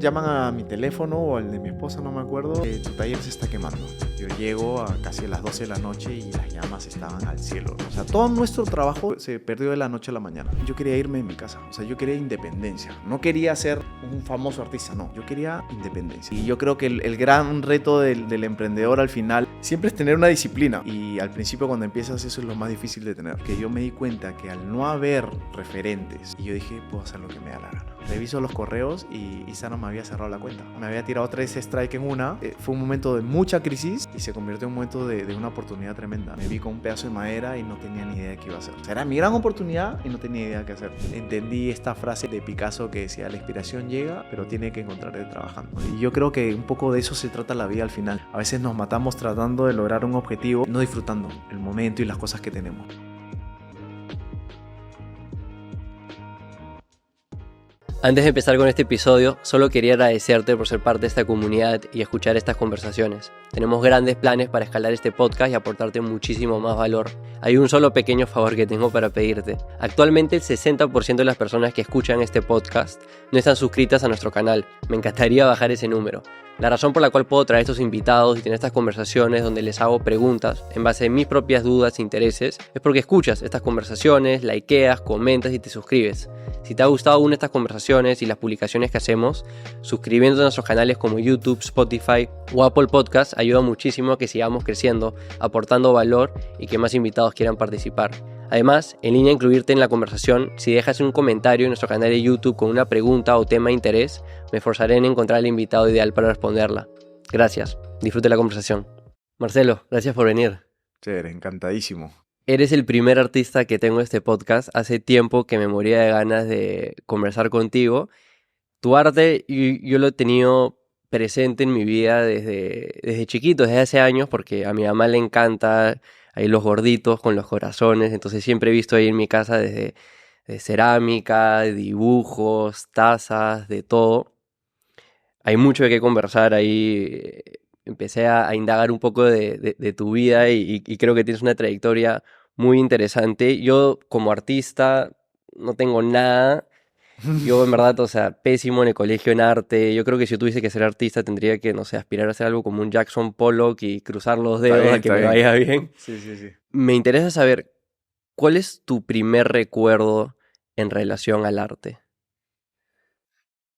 llaman a mi teléfono o al de mi esposa, no me acuerdo, tu taller se está quemando. Yo llego a casi a las 12 de la noche y las llamas estaban al cielo, ¿no? O sea, todo nuestro trabajo se perdió de la noche a la mañana. Yo quería irme de mi casa, o sea, yo quería independencia. No quería ser un famoso artista, no. Yo quería independencia. Y yo creo que el gran reto del emprendedor al final siempre es tener una disciplina. Y al principio cuando empiezas eso es lo más difícil de tener. Que yo me di cuenta que al no haber referentes, y yo dije, puedo hacer lo que me da la gana. Reviso los correos y Instagram me había cerrado la cuenta. Me había tirado 3 strike en una. Fue un momento de mucha crisis y se convirtió en un momento de una oportunidad tremenda. Me vi con un pedazo de madera y no tenía ni idea de qué iba a hacer. O sea, era mi gran oportunidad y no tenía idea de qué hacer. Entendí esta frase de Picasso que decía, la inspiración llega, pero tiene que encontrarse trabajando. Y yo creo que un poco de eso se trata la vida al final. A veces nos matamos tratando de lograr un objetivo, no disfrutando el momento y las cosas que tenemos. Antes de empezar con este episodio, solo quería agradecerte por ser parte de esta comunidad y escuchar estas conversaciones. Tenemos grandes planes para escalar este podcast y aportarte muchísimo más valor. Hay un solo pequeño favor que tengo para pedirte. Actualmente el 60% de las personas que escuchan este podcast no están suscritas a nuestro canal. Me encantaría bajar ese número. La razón por la cual puedo traer estos invitados y tener estas conversaciones donde les hago preguntas en base a mis propias dudas e intereses es porque escuchas estas conversaciones, likeas, comentas y te suscribes. Si te ha gustado alguna de estas conversaciones y las publicaciones que hacemos, suscribiéndote a nuestros canales como YouTube, Spotify o Apple Podcasts ayuda muchísimo a que sigamos creciendo, aportando valor y que más invitados quieran participar. Además, en línea a incluirte en la conversación, si dejas un comentario en nuestro canal de YouTube con una pregunta o tema de interés, me esforzaré en encontrar el invitado ideal para responderla. Gracias, disfrute la conversación. Marcelo, gracias por venir. Chévere, encantadísimo. Eres el primer artista que tengo en este podcast. Hace tiempo que me moría de ganas de conversar contigo. Tu arte yo lo he tenido presente en mi vida desde chiquito, desde hace años, porque a mi mamá le encanta ahí los gorditos con los corazones. Entonces siempre he visto ahí en mi casa desde de cerámica, de dibujos, tazas, de todo. Hay mucho de qué conversar ahí. Empecé a indagar un poco de tu vida y creo que tienes una trayectoria muy interesante. Yo como artista no tengo nada. Yo en verdad, o sea, pésimo en el colegio en arte. Yo creo que si yo tuviese que ser artista tendría que, no sé, aspirar a ser algo como un Jackson Pollock y cruzar los dedos a que me vaya bien. Sí, sí, sí. Me interesa saber, ¿cuál es tu primer recuerdo en relación al arte?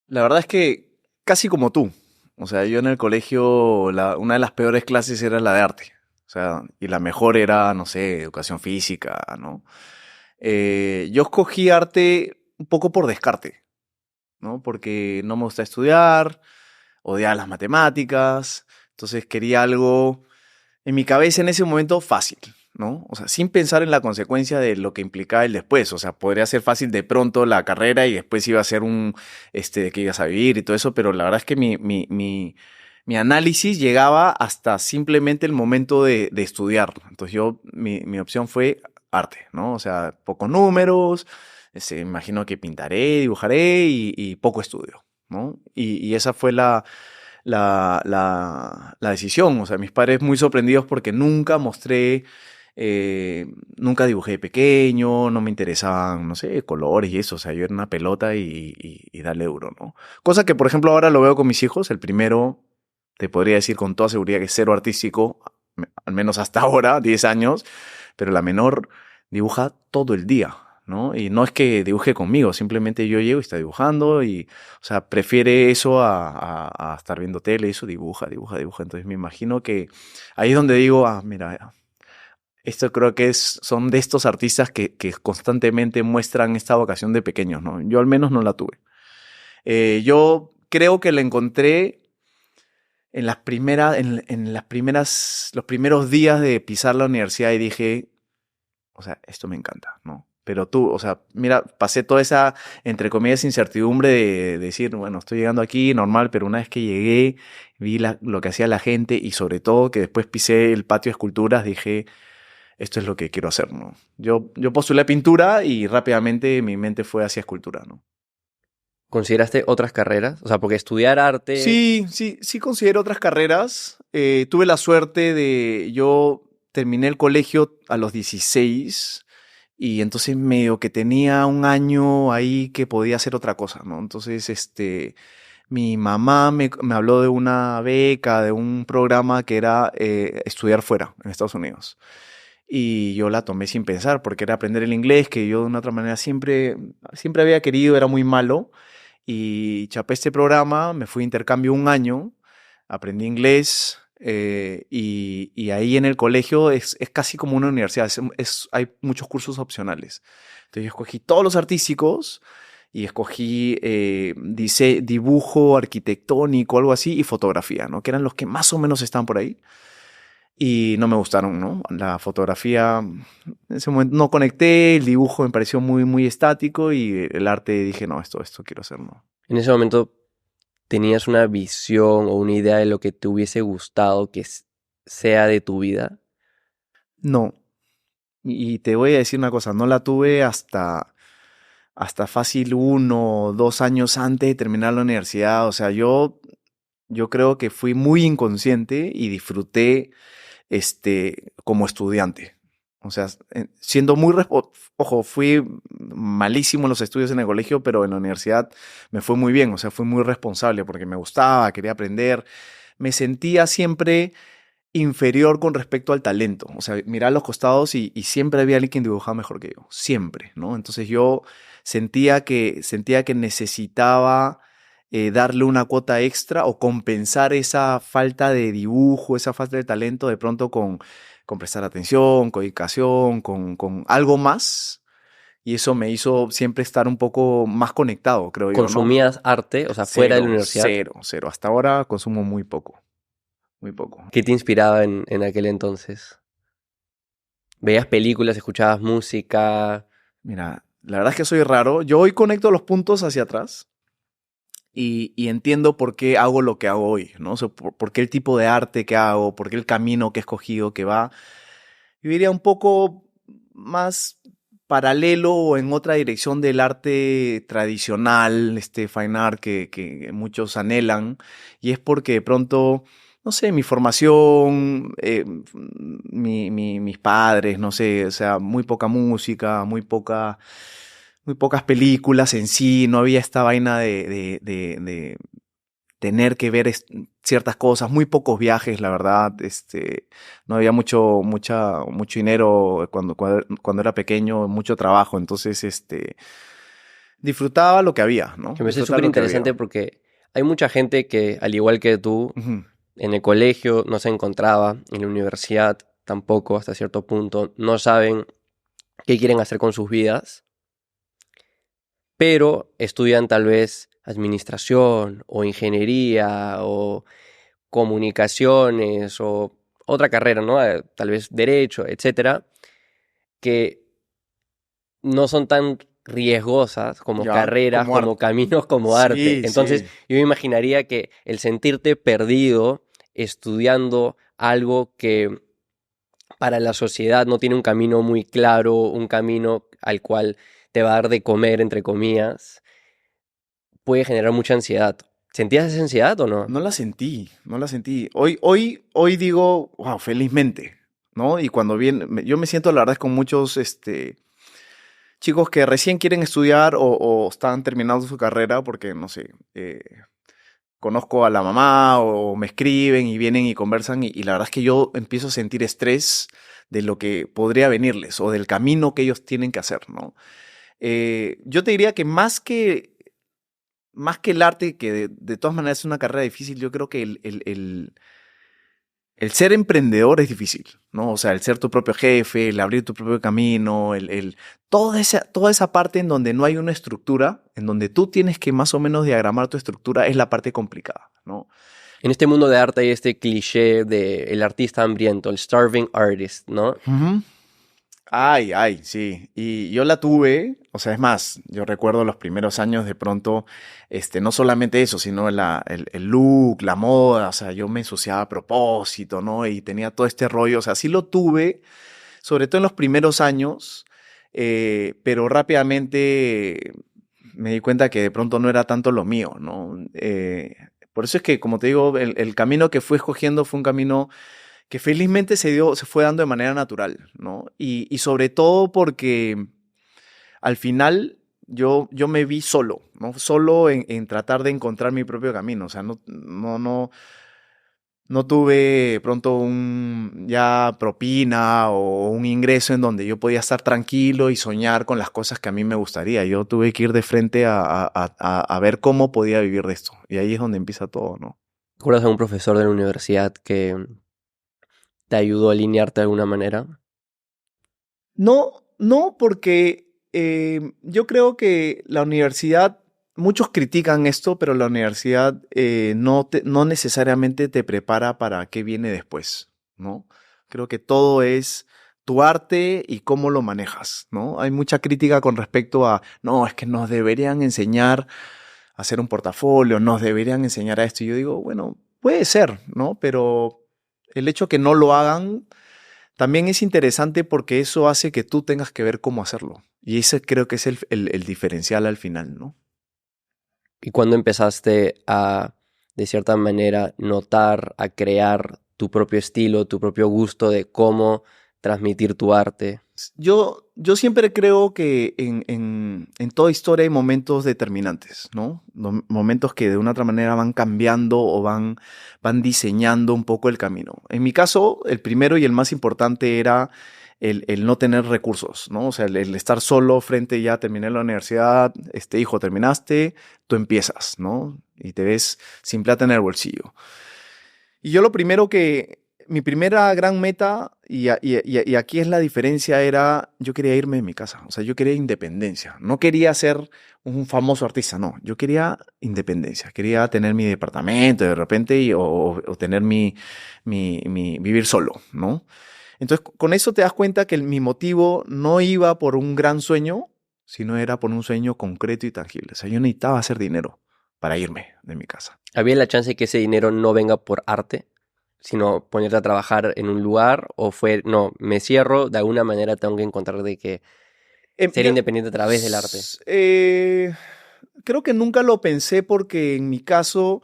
La verdad es que casi como tú. O sea, yo en el colegio, una de las peores clases era la de arte. O sea, y la mejor era, no sé, educación física, ¿no? Yo escogí arte un poco por descarte, ¿no? Porque no me gusta estudiar, odiaba las matemáticas, entonces quería algo en mi cabeza en ese momento fácil, ¿no? O sea, sin pensar en la consecuencia de lo que implicaba el después. O sea, podría ser fácil de pronto la carrera y después iba a ser de que ibas a vivir y todo eso, pero la verdad es que mi análisis llegaba hasta simplemente el momento de estudiar. Entonces mi opción fue arte, ¿no? O sea, pocos números, imagino que pintaré, dibujaré y poco estudio, ¿no? Y esa fue la decisión. O sea, mis padres muy sorprendidos porque nunca nunca dibujé de pequeño, no me interesaban, no sé, colores y eso. O sea, yo era una pelota y dale duro, ¿no? Cosa que, por ejemplo, ahora lo veo con mis hijos. El primero, te podría decir con toda seguridad que es cero artístico, al menos hasta ahora, 10 años, pero la menor dibuja todo el día, ¿no? Y no es que dibuje conmigo, simplemente yo llego y está dibujando y, o sea, prefiere eso a estar viendo tele, eso dibuja. Entonces me imagino que ahí es donde digo, mira, esto creo que son de estos artistas que constantemente muestran esta vocación de pequeños, ¿no? Yo al menos no la tuve. Yo creo que la encontré en los primeros días de pisar la universidad y dije, o sea, esto me encanta, ¿no? Pero tú, o sea, mira, pasé toda esa, entre comillas, incertidumbre de decir, bueno, estoy llegando aquí, normal, pero una vez que llegué, vi lo que hacía la gente y sobre todo que después pisé el patio de esculturas, dije, esto es lo que quiero hacer, ¿no? Yo postulé pintura y rápidamente mi mente fue hacia escultura, ¿no? ¿Consideraste otras carreras? O sea, porque estudiar arte... Sí considero otras carreras. Tuve la suerte yo terminé el colegio a los 16 y entonces medio que tenía un año ahí que podía hacer otra cosa, ¿no? Entonces, Mi mamá me habló de una beca, de un programa que era estudiar fuera, en Estados Unidos. Y yo la tomé sin pensar, porque era aprender el inglés, que yo de una otra manera siempre había querido, era muy malo. Y chapé este programa, me fui de intercambio un año, aprendí inglés y ahí en el colegio es casi como una universidad, hay muchos cursos opcionales. Entonces yo escogí todos los artísticos y escogí dibujo arquitectónico, algo así, y fotografía, ¿no? Que eran los que más o menos estaban por ahí. Y no me gustaron, ¿no? La fotografía, en ese momento no conecté, el dibujo me pareció muy, muy estático y el arte dije, no, esto quiero hacer, ¿no? En ese momento, ¿tenías una visión o una idea de lo que te hubiese gustado que sea de tu vida? No. Y te voy a decir una cosa, no la tuve hasta fácil 1 o 2 años antes de terminar la universidad. O sea, yo creo que fui muy inconsciente y disfruté como estudiante. O sea, siendo ojo, fui malísimo en los estudios en el colegio, pero en la universidad me fue muy bien. O sea, fui muy responsable porque me gustaba, quería aprender. Me sentía siempre inferior con respecto al talento. O sea, miraba a los costados y siempre había alguien que dibujaba mejor que yo. Siempre, ¿no? Entonces yo sentía que necesitaba darle una cuota extra o compensar esa falta de dibujo, esa falta de talento de pronto con prestar atención, con dedicación, con algo más. Y eso me hizo siempre estar un poco más conectado, creo yo, ¿no? ¿Consumías arte, o sea, fuera de la universidad? Cero. Hasta ahora consumo muy poco. Muy poco. ¿Qué te inspiraba en aquel entonces? ¿Veías películas, escuchabas música? Mira, la verdad es que soy raro. Yo hoy conecto los puntos hacia atrás y entiendo por qué hago lo que hago hoy, ¿no? O sea, por qué el tipo de arte que hago, por qué el camino que he escogido que va. Yo diría un poco más paralelo o en otra dirección del arte tradicional, fine art que muchos anhelan. Y es porque de pronto, no sé, mi formación, mis padres, no sé, o sea, muy poca música, muy pocas películas en sí, no había esta vaina de tener que ver ciertas cosas, muy pocos viajes, la verdad, no había mucho dinero cuando era pequeño, mucho trabajo, entonces, disfrutaba lo que había, ¿no? Que me parece Disfrutar súper lo que había. interesante porque hay mucha gente que, al igual que tú, Ujú. en el colegio no se encontraba, en la universidad tampoco hasta cierto punto, no saben qué quieren hacer con sus vidas, pero estudian tal vez administración o ingeniería o comunicaciones o otra carrera, ¿no? Tal vez derecho, etcétera, que no son tan riesgosas como Ya, carreras, como como arte. caminos, como arte. Sí, Entonces, sí. yo me imaginaría que el sentirte perdido estudiando algo que para la sociedad no tiene un camino muy claro, un camino al cual te va a dar de comer, entre comillas, puede generar mucha ansiedad. ¿Sentías esa ansiedad o no? No la sentí, no la sentí. Hoy digo, wow, felizmente, ¿no? Y cuando yo me siento, la verdad, es con muchos, chicos que recién quieren estudiar o están terminando su carrera porque, no sé, conozco a la mamá o me escriben y vienen y conversan y la verdad es que yo empiezo a sentir estrés de lo que podría venirles o del camino que ellos tienen que hacer, ¿no? Yo te diría que más que el arte, que de todas maneras es una carrera difícil, yo creo que el ser emprendedor es difícil, ¿no? O sea, el ser tu propio jefe, el abrir tu propio camino, toda esa parte en donde no hay una estructura, en donde tú tienes que más o menos diagramar tu estructura, es la parte complicada, ¿no? En este mundo de arte hay este cliché de el artista hambriento, el starving artist, ¿no? Ujú. Ay, sí. Y yo la tuve, o sea, es más, yo recuerdo los primeros años de pronto, no solamente eso, sino el look, la moda, o sea, yo me ensuciaba a propósito, ¿no? Y tenía todo este rollo, o sea, sí lo tuve, sobre todo en los primeros años, pero rápidamente me di cuenta que de pronto no era tanto lo mío, ¿no? Por eso es que, como te digo, el camino que fui escogiendo fue un camino que felizmente se fue dando de manera natural, ¿no? Y sobre todo porque al final yo me vi solo, ¿no? Solo en tratar de encontrar mi propio camino. O sea, no tuve de pronto un ya propina o un ingreso en donde yo podía estar tranquilo y soñar con las cosas que a mí me gustaría. Yo tuve que ir de frente a ver cómo podía vivir de esto. Y ahí es donde empieza todo, ¿no? ¿Recuerdas a un profesor de la universidad que te ayudó a alinearte de alguna manera? No, no, porque yo creo que la universidad, muchos critican esto, pero la universidad no necesariamente te prepara para qué viene después, ¿no? Creo que todo es tu arte y cómo lo manejas, ¿no? Hay mucha crítica con respecto a, no, es que nos deberían enseñar a hacer un portafolio, nos deberían enseñar a esto. Y yo digo, bueno, puede ser, ¿no? Pero el hecho que no lo hagan también es interesante porque eso hace que tú tengas que ver cómo hacerlo. Y ese creo que es el diferencial al final, ¿no? ¿Y cuándo empezaste a, de cierta manera, notar, a crear tu propio estilo, tu propio gusto de cómo transmitir tu arte? Yo siempre creo que en toda historia hay momentos determinantes, ¿no? Momentos que de una otra manera van cambiando o van diseñando un poco el camino. En mi caso, el primero y el más importante era el no tener recursos, ¿no? O sea, el estar solo frente, ya terminé la universidad, hijo, terminaste, tú empiezas, ¿no? Y te ves sin plata en el bolsillo. Y yo lo primero mi primera gran meta, y aquí es la diferencia, era, yo quería irme de mi casa, o sea, yo quería independencia, no quería ser un famoso artista, no, yo quería independencia, quería tener mi departamento de repente o tener vivir solo, ¿no? Entonces, con eso te das cuenta que mi motivo no iba por un gran sueño, sino era por un sueño concreto y tangible. O sea, yo necesitaba hacer dinero para irme de mi casa. ¿Había la chance de que ese dinero no venga por arte, sino ponerte a trabajar en un lugar? ¿O fue, no, me cierro, de alguna manera tengo que encontrar de que ser Yo, independiente a través del arte? creo que nunca lo pensé porque en mi caso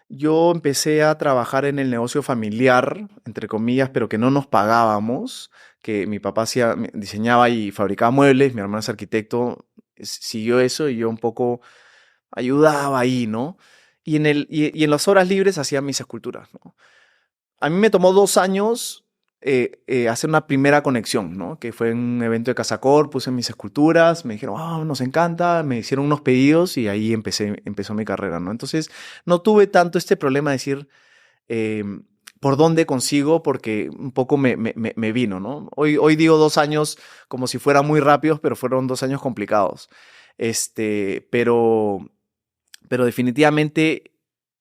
yo empecé a trabajar en el negocio familiar, entre comillas, pero que no nos pagábamos, que mi papá diseñaba y fabricaba muebles, mi hermano es arquitecto, siguió eso y yo un poco ayudaba ahí, ¿no? Y en las horas libres hacía mis esculturas, ¿no? A mí me tomó 2 años hacer una primera conexión, ¿no? Que fue en un evento de Casacor, puse mis esculturas, me dijeron, nos encanta, me hicieron unos pedidos y ahí empezó mi carrera, ¿no? Entonces, no tuve tanto este problema de decir eh, por dónde consigo, porque un poco me vino, ¿no? Hoy digo 2 años como si fueran muy rápidos, pero fueron 2 años complicados. Pero definitivamente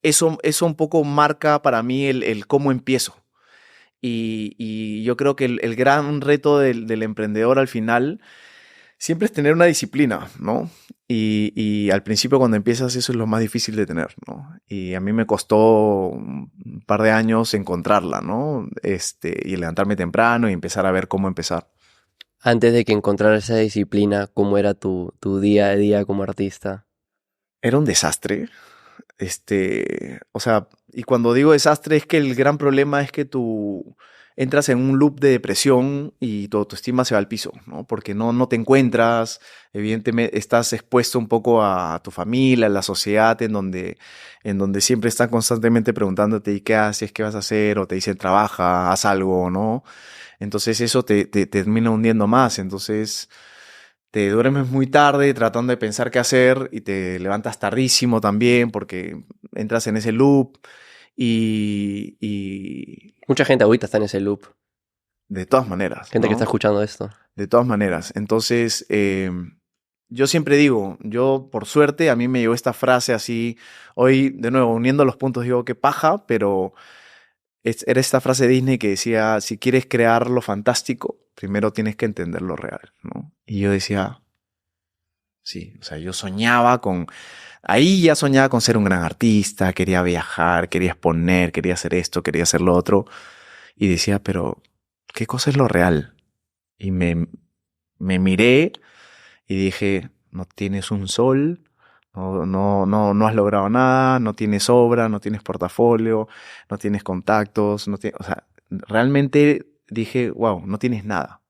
eso un poco marca para mí el cómo empiezo. Y yo creo que el gran reto del emprendedor al final siempre es tener una disciplina, ¿no? Y al principio cuando empiezas eso es lo más difícil de tener, ¿no? Y a mí me costó un par de años encontrarla, ¿no? Y levantarme temprano y empezar a ver cómo empezar. Antes de que encontraras esa disciplina, ¿cómo era tu día a día como artista? Era un desastre. O sea, y cuando digo desastre es que el gran problema es que tú entras en un loop de depresión y tu autoestima se va al piso, ¿no? Porque no te encuentras, evidentemente estás expuesto un poco a tu familia, a la sociedad, en donde siempre están constantemente preguntándote, ¿y qué haces? ¿Qué vas a hacer? O te dicen, trabaja, haz algo, ¿no? Entonces eso te termina hundiendo más, entonces te duermes muy tarde tratando de pensar qué hacer y te levantas tardísimo también porque entras en ese loop y Mucha gente ahorita está en ese loop. de todas maneras, Gente que está ¿no? escuchando esto. De todas maneras. Entonces, yo siempre digo, yo por suerte a mí me llegó esta frase así, hoy de nuevo uniendo los puntos digo que paja, pero era esta frase de Disney que decía, si quieres crear lo fantástico, primero tienes que entender lo real, ¿no? Y yo decía, sí, o sea, yo ahí ya soñaba con ser un gran artista, quería viajar, quería exponer, quería hacer esto, quería hacer lo otro. Y decía, pero, ¿qué cosa es lo real? Y me miré y dije, no tienes un sol, no has logrado nada, no tienes obra, no tienes portafolio, no tienes contactos, o sea, realmente dije, wow, no tienes nada.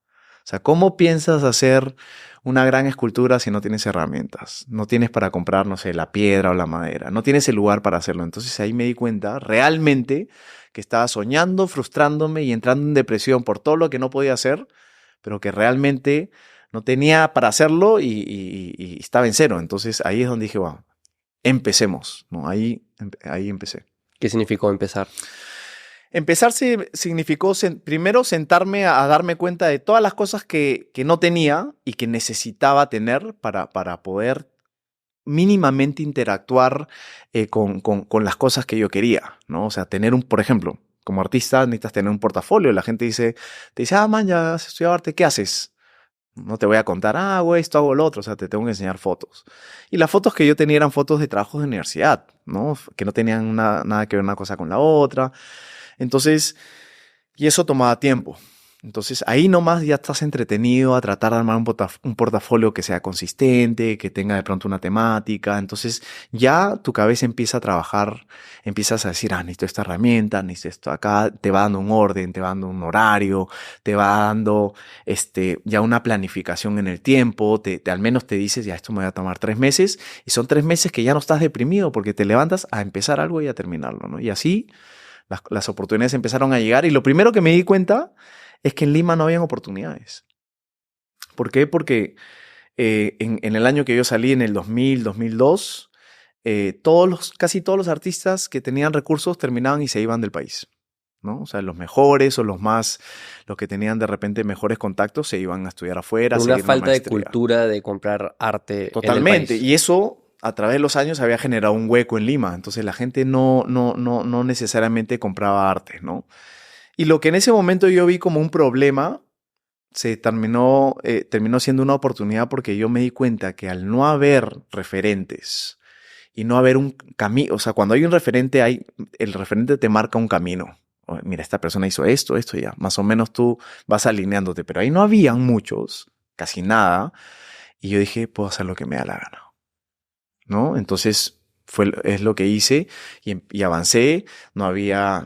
O sea, ¿cómo piensas hacer una gran escultura si no tienes herramientas? No tienes para comprar, no sé, la piedra o la madera. No tienes el lugar para hacerlo. Entonces ahí me di cuenta realmente que estaba soñando, frustrándome y entrando en depresión por todo lo que no podía hacer, pero que realmente no tenía para hacerlo y estaba en cero. Entonces ahí es donde dije, wow, empecemos, ¿no? Ahí empecé. ¿Qué significó empezar? Empezar significó primero sentarme a darme cuenta de todas las cosas que no tenía y que necesitaba tener para poder mínimamente interactuar con las cosas que yo quería, ¿no? O sea, por ejemplo, como artista necesitas tener un portafolio. La gente te dice, man, ya has estudiado arte, ¿qué haces? No te voy a contar, hago esto, hago lo otro, o sea, te tengo que enseñar fotos. Y las fotos que yo tenía eran fotos de trabajos de universidad, ¿no? Que no tenían nada que ver una cosa con la otra. Entonces, y eso tomaba tiempo. Entonces, ahí nomás ya estás entretenido a tratar de armar un portafolio que sea consistente, que tenga de pronto una temática. Entonces, ya tu cabeza empieza a trabajar, empiezas a decir, necesito esta herramienta, necesito esto acá, te va dando un orden, te va dando un horario, te va dando ya una planificación en el tiempo, al menos te dices, ya esto me va a tomar 3 meses, y son 3 meses que ya no estás deprimido porque te levantas a empezar algo y a terminarlo, ¿no? Y así las oportunidades empezaron a llegar y lo primero que me di cuenta es que en Lima no habían oportunidades. ¿Por qué? Porque en el año que yo salí, en el 2000, 2002, casi todos los artistas que tenían recursos terminaban y se iban del país, ¿no? O sea, los mejores o los que tenían de repente mejores contactos se iban a estudiar afuera. Por a una seguir una falta de maestría. cultura de comprar arte Totalmente. en el país. Y eso a través de los años había generado un hueco en Lima. Entonces la gente no necesariamente compraba arte, ¿no? Y lo que en ese momento yo vi como un problema terminó siendo una oportunidad porque yo me di cuenta que al no haber referentes y no haber un camino, o sea, cuando hay un referente, el referente te marca un camino. Mira, esta persona hizo esto, ya. Más o menos tú vas alineándote, pero ahí no habían muchos, casi nada. Y yo dije, puedo hacer lo que me da la gana, ¿no? Entonces es lo que hice y avancé. Había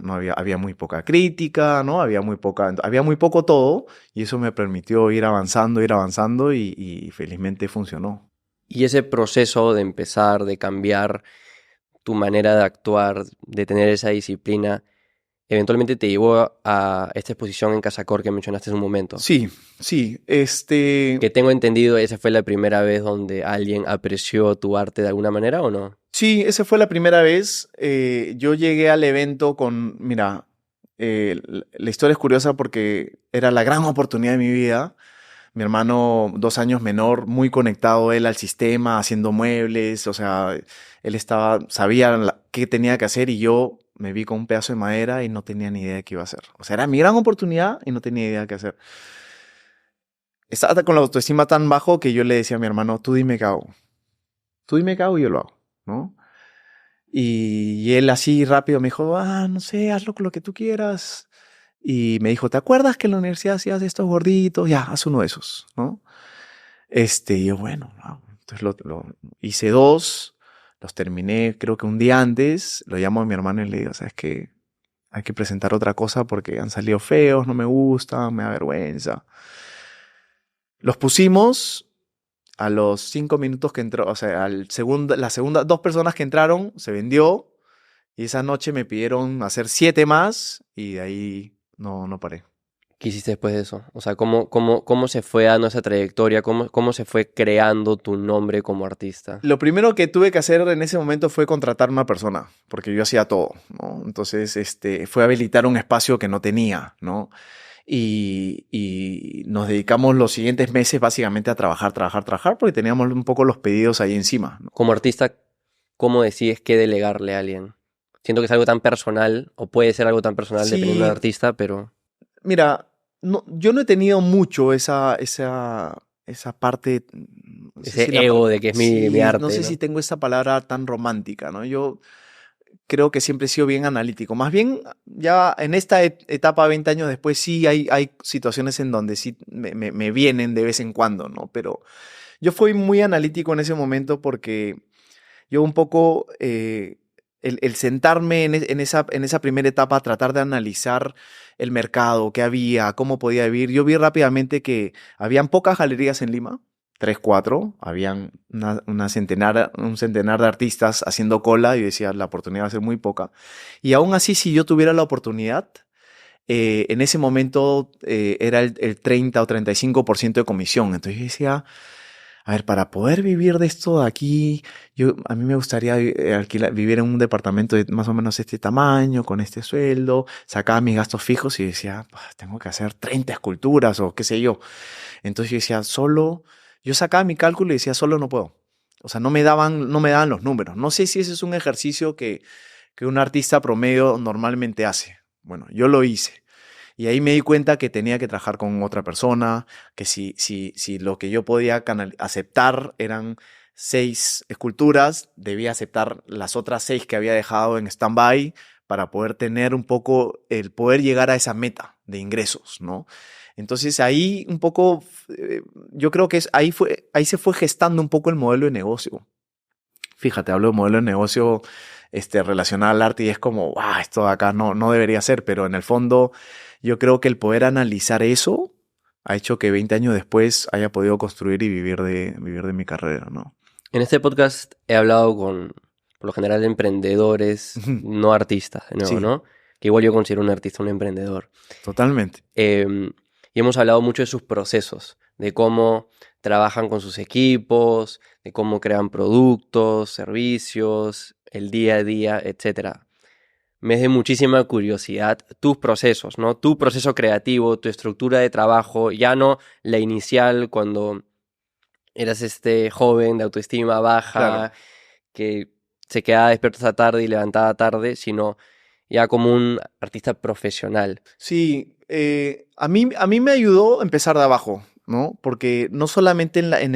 muy poca crítica, ¿no? Había muy poco todo, y eso me permitió ir avanzando y felizmente funcionó. Y ese proceso de empezar, de cambiar tu manera de actuar, de tener esa disciplina, eventualmente te llevó a esta exposición en Casacor que mencionaste hace un momento. Sí. Que tengo entendido, esa fue la primera vez donde alguien apreció tu arte de alguna manera, ¿o no? Sí, esa fue la primera vez. Yo llegué al evento mira, la historia es curiosa porque era la gran oportunidad de mi vida. Mi hermano, 2 años menor, muy conectado él al sistema, haciendo muebles, o sea, él sabía qué tenía que hacer y yo me vi con un pedazo de madera y no tenía ni idea de qué iba a hacer. O sea, era mi gran oportunidad y no tenía idea de qué hacer. Estaba con la autoestima tan bajo que yo le decía a mi hermano, tú dime qué hago. Tú dime qué hago y yo lo hago, ¿no? Y él así rápido me dijo, no sé, hazlo con lo que tú quieras. Y me dijo, ¿te acuerdas que en la universidad hacías estos gorditos? Ya, haz uno de esos, ¿no? Y yo, bueno, no. Entonces hice 2, los terminé creo que un día antes, lo llamo a mi hermano y le digo, ¿sabes qué? Hay que presentar otra cosa porque han salido feos, no me gustan, me da vergüenza. Los pusimos. A los 5 minutos que entró, o sea, las segundas 2 personas que entraron, se vendió. Y esa noche me pidieron hacer 7 más y de ahí no paré. ¿Qué hiciste después de eso? O sea, ¿cómo se fue dando esa trayectoria? ¿Cómo se fue creando tu nombre como artista? Lo primero que tuve que hacer en ese momento fue contratar una persona, porque yo hacía todo, ¿no? Entonces, fue habilitar un espacio que no tenía, ¿no? Y nos dedicamos los siguientes meses básicamente a trabajar, porque teníamos un poco los pedidos ahí encima, ¿no? Como artista, ¿cómo decides qué delegarle a alguien? Siento que es algo tan personal, o puede ser algo tan personal dependiendo del artista, pero... Mira, yo no he tenido mucho esa parte... No sé ese ego de que es mi arte, no sé si tengo esa palabra tan romántica, ¿no? Yo creo que siempre he sido bien analítico. Más bien, ya en esta etapa, 20 años después, sí hay situaciones en donde sí me vienen de vez en cuando, ¿no? Pero yo fui muy analítico en ese momento porque yo un poco el sentarme en esa primera etapa, tratar de analizar el mercado, qué había, cómo podía vivir, yo vi rápidamente que habían pocas galerías en Lima, 3, 4, habían un centenar de artistas haciendo cola y decía, la oportunidad va a ser muy poca. Y aún así, si yo tuviera la oportunidad, en ese momento era el 30 o 35% de comisión. Entonces yo decía, a ver, para poder vivir de esto de aquí, a mí me gustaría vivir en un departamento de más o menos este tamaño, con este sueldo, sacaba mis gastos fijos y decía, "Pues, tengo que hacer 30 esculturas o qué sé yo". Entonces yo decía, yo sacaba mi cálculo y decía, solo no puedo. O sea, no me daban los números. No sé si ese es un ejercicio que un artista promedio normalmente hace. Bueno, yo lo hice. Y ahí me di cuenta que tenía que trabajar con otra persona, que si lo que yo podía aceptar eran 6 esculturas, debía aceptar las otras 6 que había dejado en stand-by para poder tener un poco, el poder llegar a esa meta de ingresos, ¿no? Entonces ahí un poco, yo creo que ahí se fue gestando un poco el modelo de negocio. Fíjate, hablo de modelo de negocio relacionado al arte y es como, esto de acá no debería ser, pero en el fondo yo creo que el poder analizar eso ha hecho que 20 años después haya podido construir y vivir de mi carrera, ¿no? En este podcast he hablado con, por lo general, emprendedores, no artistas, de nuevo, Sí, ¿no? Que igual yo considero un artista un emprendedor. totalmente. Y hemos hablado mucho de sus procesos, de cómo trabajan con sus equipos, de cómo crean productos, servicios, el día a día, etcétera. Me es de muchísima curiosidad tus procesos, ¿no? Tu proceso creativo, tu estructura de trabajo, ya no la inicial cuando eras este joven de autoestima baja Claro. que se quedaba despierto hasta tarde y levantaba tarde, sino ya como un artista profesional. Sí, a mí me ayudó a empezar de abajo, ¿no? Porque no solamente en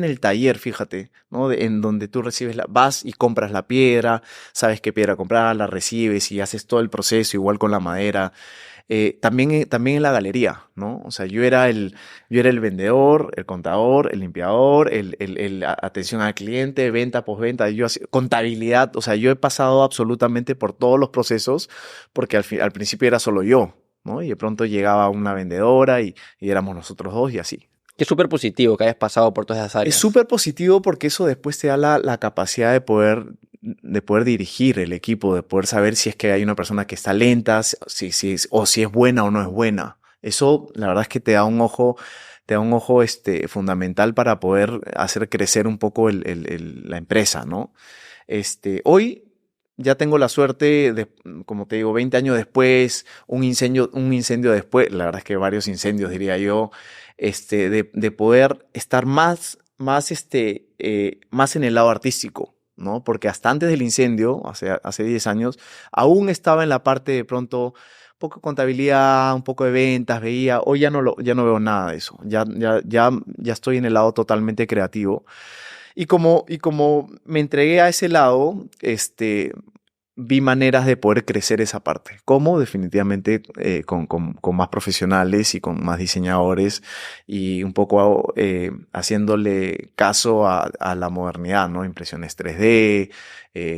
el taller, fíjate, ¿no? En donde tú recibes vas y compras la piedra, sabes qué piedra comprar, la recibes y haces todo el proceso, igual con la madera. También en la galería, ¿no? O sea, yo era el vendedor, el contador, el limpiador, atención al cliente, venta, postventa, contabilidad. O sea, yo he pasado absolutamente por todos los procesos porque al principio era solo yo, ¿no? Y de pronto llegaba una vendedora y éramos nosotros dos y así. Que es súper positivo que hayas pasado por todas esas Es áreas. súper positivo porque eso después te da la capacidad de poder dirigir el equipo, de poder saber si es que hay una persona que está lenta, o si es buena o no es buena. Eso, la verdad es que te da un ojo fundamental para poder hacer crecer un poco la empresa, ¿no? Hoy ya tengo la suerte de, como te digo, 20 años después, un incendio después, la verdad es que varios incendios, diría yo, de poder estar más en el lado artístico, ¿no? Porque hasta antes del incendio, hace 10 años, aún estaba en la parte de pronto, un poco de contabilidad, un poco de ventas, veía, hoy ya no veo nada de eso, ya estoy en el lado totalmente creativo. Y como me entregué a ese lado, vi maneras de poder crecer esa parte. ¿Cómo? Definitivamente con más profesionales y con más diseñadores y un poco haciéndole caso a la modernidad, ¿no? Impresiones 3D,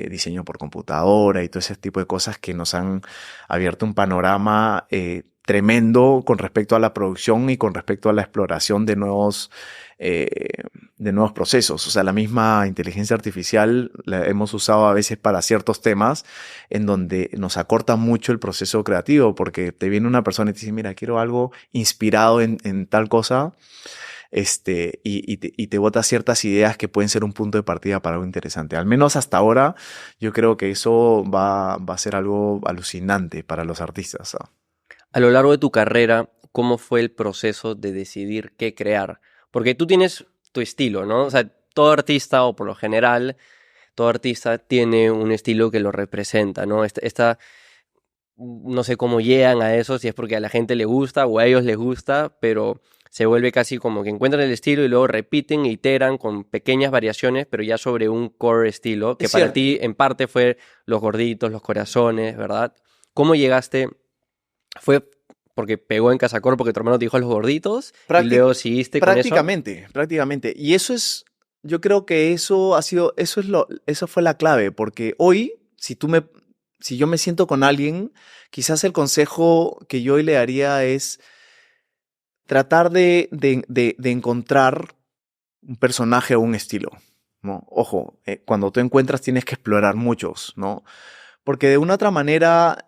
diseño por computadora y todo ese tipo de cosas que nos han abierto un panorama tremendo con respecto a la producción y con respecto a la exploración de nuevos procesos. O sea, la misma inteligencia artificial la hemos usado a veces para ciertos temas en donde nos acorta mucho el proceso creativo, porque te viene una persona y te dice, mira, quiero algo inspirado en tal cosa, y te bota ciertas ideas que pueden ser un punto de partida para algo interesante. Al menos hasta ahora, yo creo que eso va a ser algo alucinante para los artistas, ¿ah? A lo largo de tu carrera, ¿cómo fue el proceso de decidir qué crear? Porque tú tienes tu estilo, ¿no? O sea, todo artista, o por lo general, todo artista tiene un estilo que lo representa, ¿no? No sé cómo llegan a eso, si es porque a la gente le gusta o a ellos les gusta, pero se vuelve casi como que encuentran el estilo y luego repiten e iteran con pequeñas variaciones, pero ya sobre un core estilo, que Es para cierto. ti en parte fue los gorditos, los corazones, ¿verdad? ¿Cómo llegaste? ¿Fue porque pegó en Casacor porque tu hermano te dijo los gorditos y Prácti- luego seguiste con eso? prácticamente. Y eso es yo creo que eso fue la clave, porque hoy, si yo me siento con alguien, quizás el consejo que yo hoy le daría es tratar de encontrar un personaje o un estilo, ¿no? Ojo, cuando tú encuentras tienes que explorar muchos, ¿no? Porque de una otra manera,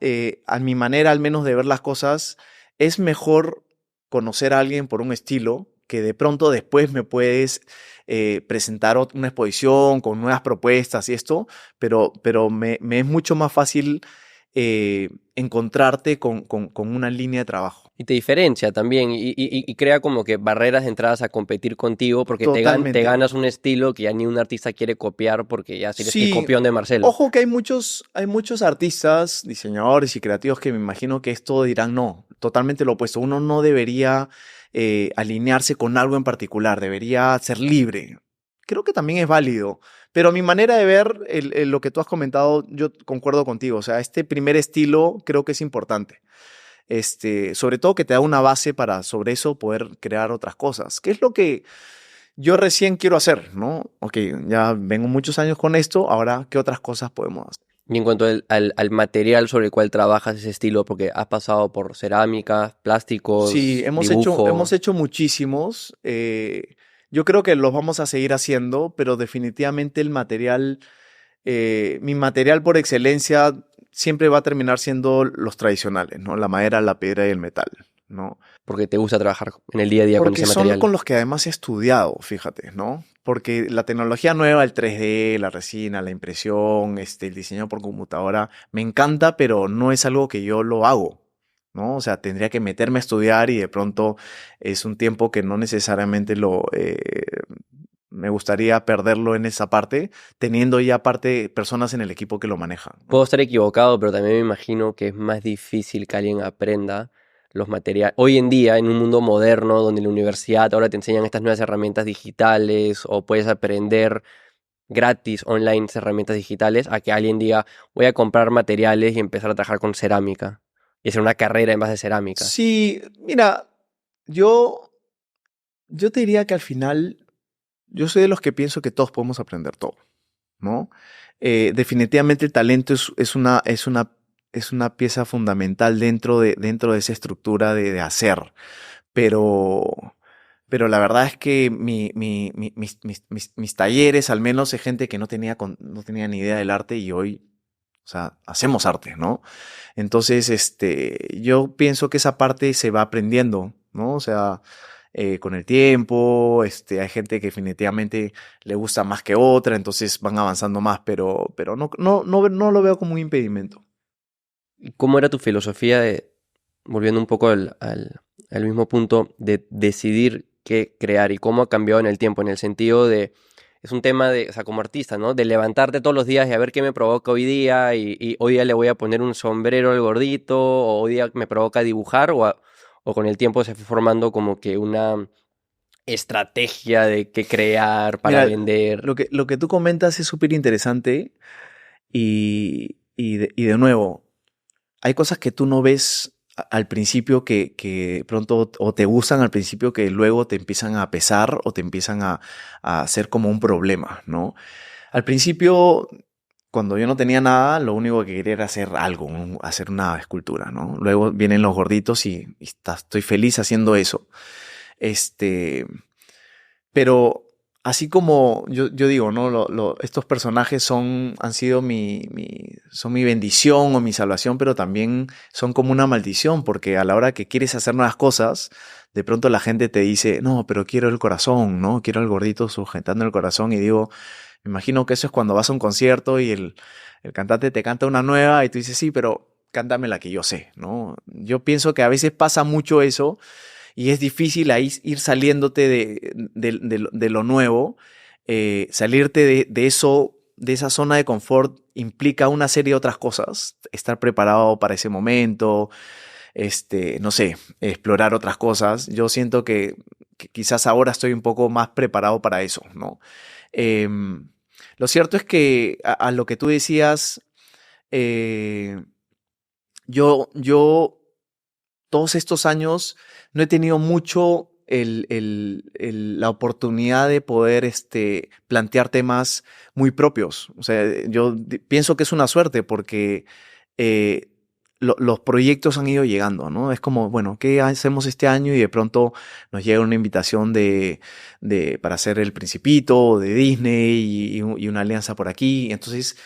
a mi manera al menos de ver las cosas, es mejor conocer a alguien por un estilo que de pronto después me puedes presentar una exposición con nuevas propuestas y esto, pero me es mucho más fácil encontrarte con una línea de trabajo. Y te diferencia también y crea como que barreras de entradas a competir contigo porque te Totalmente. ganas un estilo que ya ni un artista quiere copiar porque ya si eres el Sí, copión de Marcelo. ojo que hay muchos artistas, diseñadores y creativos que me imagino que esto dirán, no, totalmente lo opuesto. Uno no debería alinearse con algo en particular, debería ser libre. Creo que también es válido, pero a mi manera de ver lo que tú has comentado, yo concuerdo contigo. O sea, este primer estilo creo que es importante. Sobre todo que te da una base para sobre eso poder crear otras cosas. ¿Qué es lo que yo recién quiero hacer, ¿no? Ok, ya vengo muchos años con esto, ahora, ¿qué otras cosas podemos hacer? Y en cuanto al material sobre el cual trabajas ese estilo, porque has pasado por cerámica, Sí, plásticos, hemos dibujo. hecho muchísimos. Yo creo que los vamos a seguir haciendo, pero definitivamente mi material por excelencia siempre va a terminar siendo los tradicionales, ¿no? La madera, la piedra y el metal, ¿no? Porque te gusta trabajar en el día a día con Porque ese son material. con los que además he estudiado, fíjate, ¿no? Porque la tecnología nueva, el 3D, la resina, la impresión, el diseño por computadora, me encanta, pero no es algo que yo lo hago, ¿no? O sea, tendría que meterme a estudiar y de pronto es un tiempo que no necesariamente me gustaría perderlo en esa parte, teniendo ya parte personas en el equipo que lo manejan, Puedo ¿no? estar equivocado, pero también me imagino que es más difícil que alguien aprenda los materiales. Hoy en día, en un mundo moderno, donde en la universidad ahora te enseñan estas nuevas herramientas digitales o puedes aprender gratis online herramientas digitales, a que alguien diga, voy a comprar materiales y empezar a trabajar con cerámica y hacer una carrera en base a cerámica. Sí, mira, yo, yo te diría que al final, yo soy de los que pienso que todos podemos aprender todo, ¿no? Definitivamente el talento es una pieza fundamental dentro de esa estructura de hacer, pero, pero la verdad es que mis talleres, al menos, es gente que no tenía ni idea del arte y hoy, o sea, hacemos arte, ¿no? Entonces, yo pienso que esa parte se va aprendiendo, ¿no? O sea, con el tiempo, hay gente que definitivamente le gusta más que otra, entonces van avanzando más, pero no lo veo como un impedimento. ¿Y cómo era tu filosofía de, volviendo un poco al mismo punto, de decidir qué crear y cómo ha cambiado en el tiempo, en el sentido de, es un tema de, o sea, como artista, ¿no? De levantarte todos los días y a ver qué me provoca hoy día y hoy día le voy a poner un sombrero al gordito o hoy día me provoca dibujar o con el tiempo se fue formando como que una estrategia de qué crear para Mira, vender. lo que tú comentas es súper interesante y de nuevo, hay cosas que tú no ves al principio que pronto o te gustan al principio que luego te empiezan a pesar o te empiezan a hacer como un problema, ¿no? Al principio, cuando yo no tenía nada, lo único que quería era hacer algo, hacer una escultura, ¿no? Luego vienen los gorditos estoy feliz haciendo eso. Este, pero así como yo digo, ¿no? Estos personajes han sido son mi bendición o mi salvación, pero también son como una maldición, porque a la hora que quieres hacer nuevas cosas, de pronto la gente te dice, no, pero quiero el corazón, ¿no? Quiero el gordito sujetando el corazón y digo, me imagino que eso es cuando vas a un concierto y el cantante te canta una nueva y tú dices, sí, pero cántame la que yo sé, ¿no? Yo pienso que a veces pasa mucho eso y es difícil ahí ir saliéndote de lo nuevo, salirte de eso, de esa zona de confort implica una serie de otras cosas, estar preparado para ese momento, no sé, explorar otras cosas. Yo siento que quizás ahora estoy un poco más preparado para eso, ¿no? Em, lo cierto es que a lo que tú decías, eh, yo todos estos años no he tenido mucho, la oportunidad de poder plantear temas muy propios. O sea, yo pienso que es una suerte porque los proyectos han ido llegando, ¿no? Es como, bueno, ¿qué hacemos este año? Y de pronto nos llega una invitación para hacer El Principito, de Disney y una alianza por aquí. Entonces,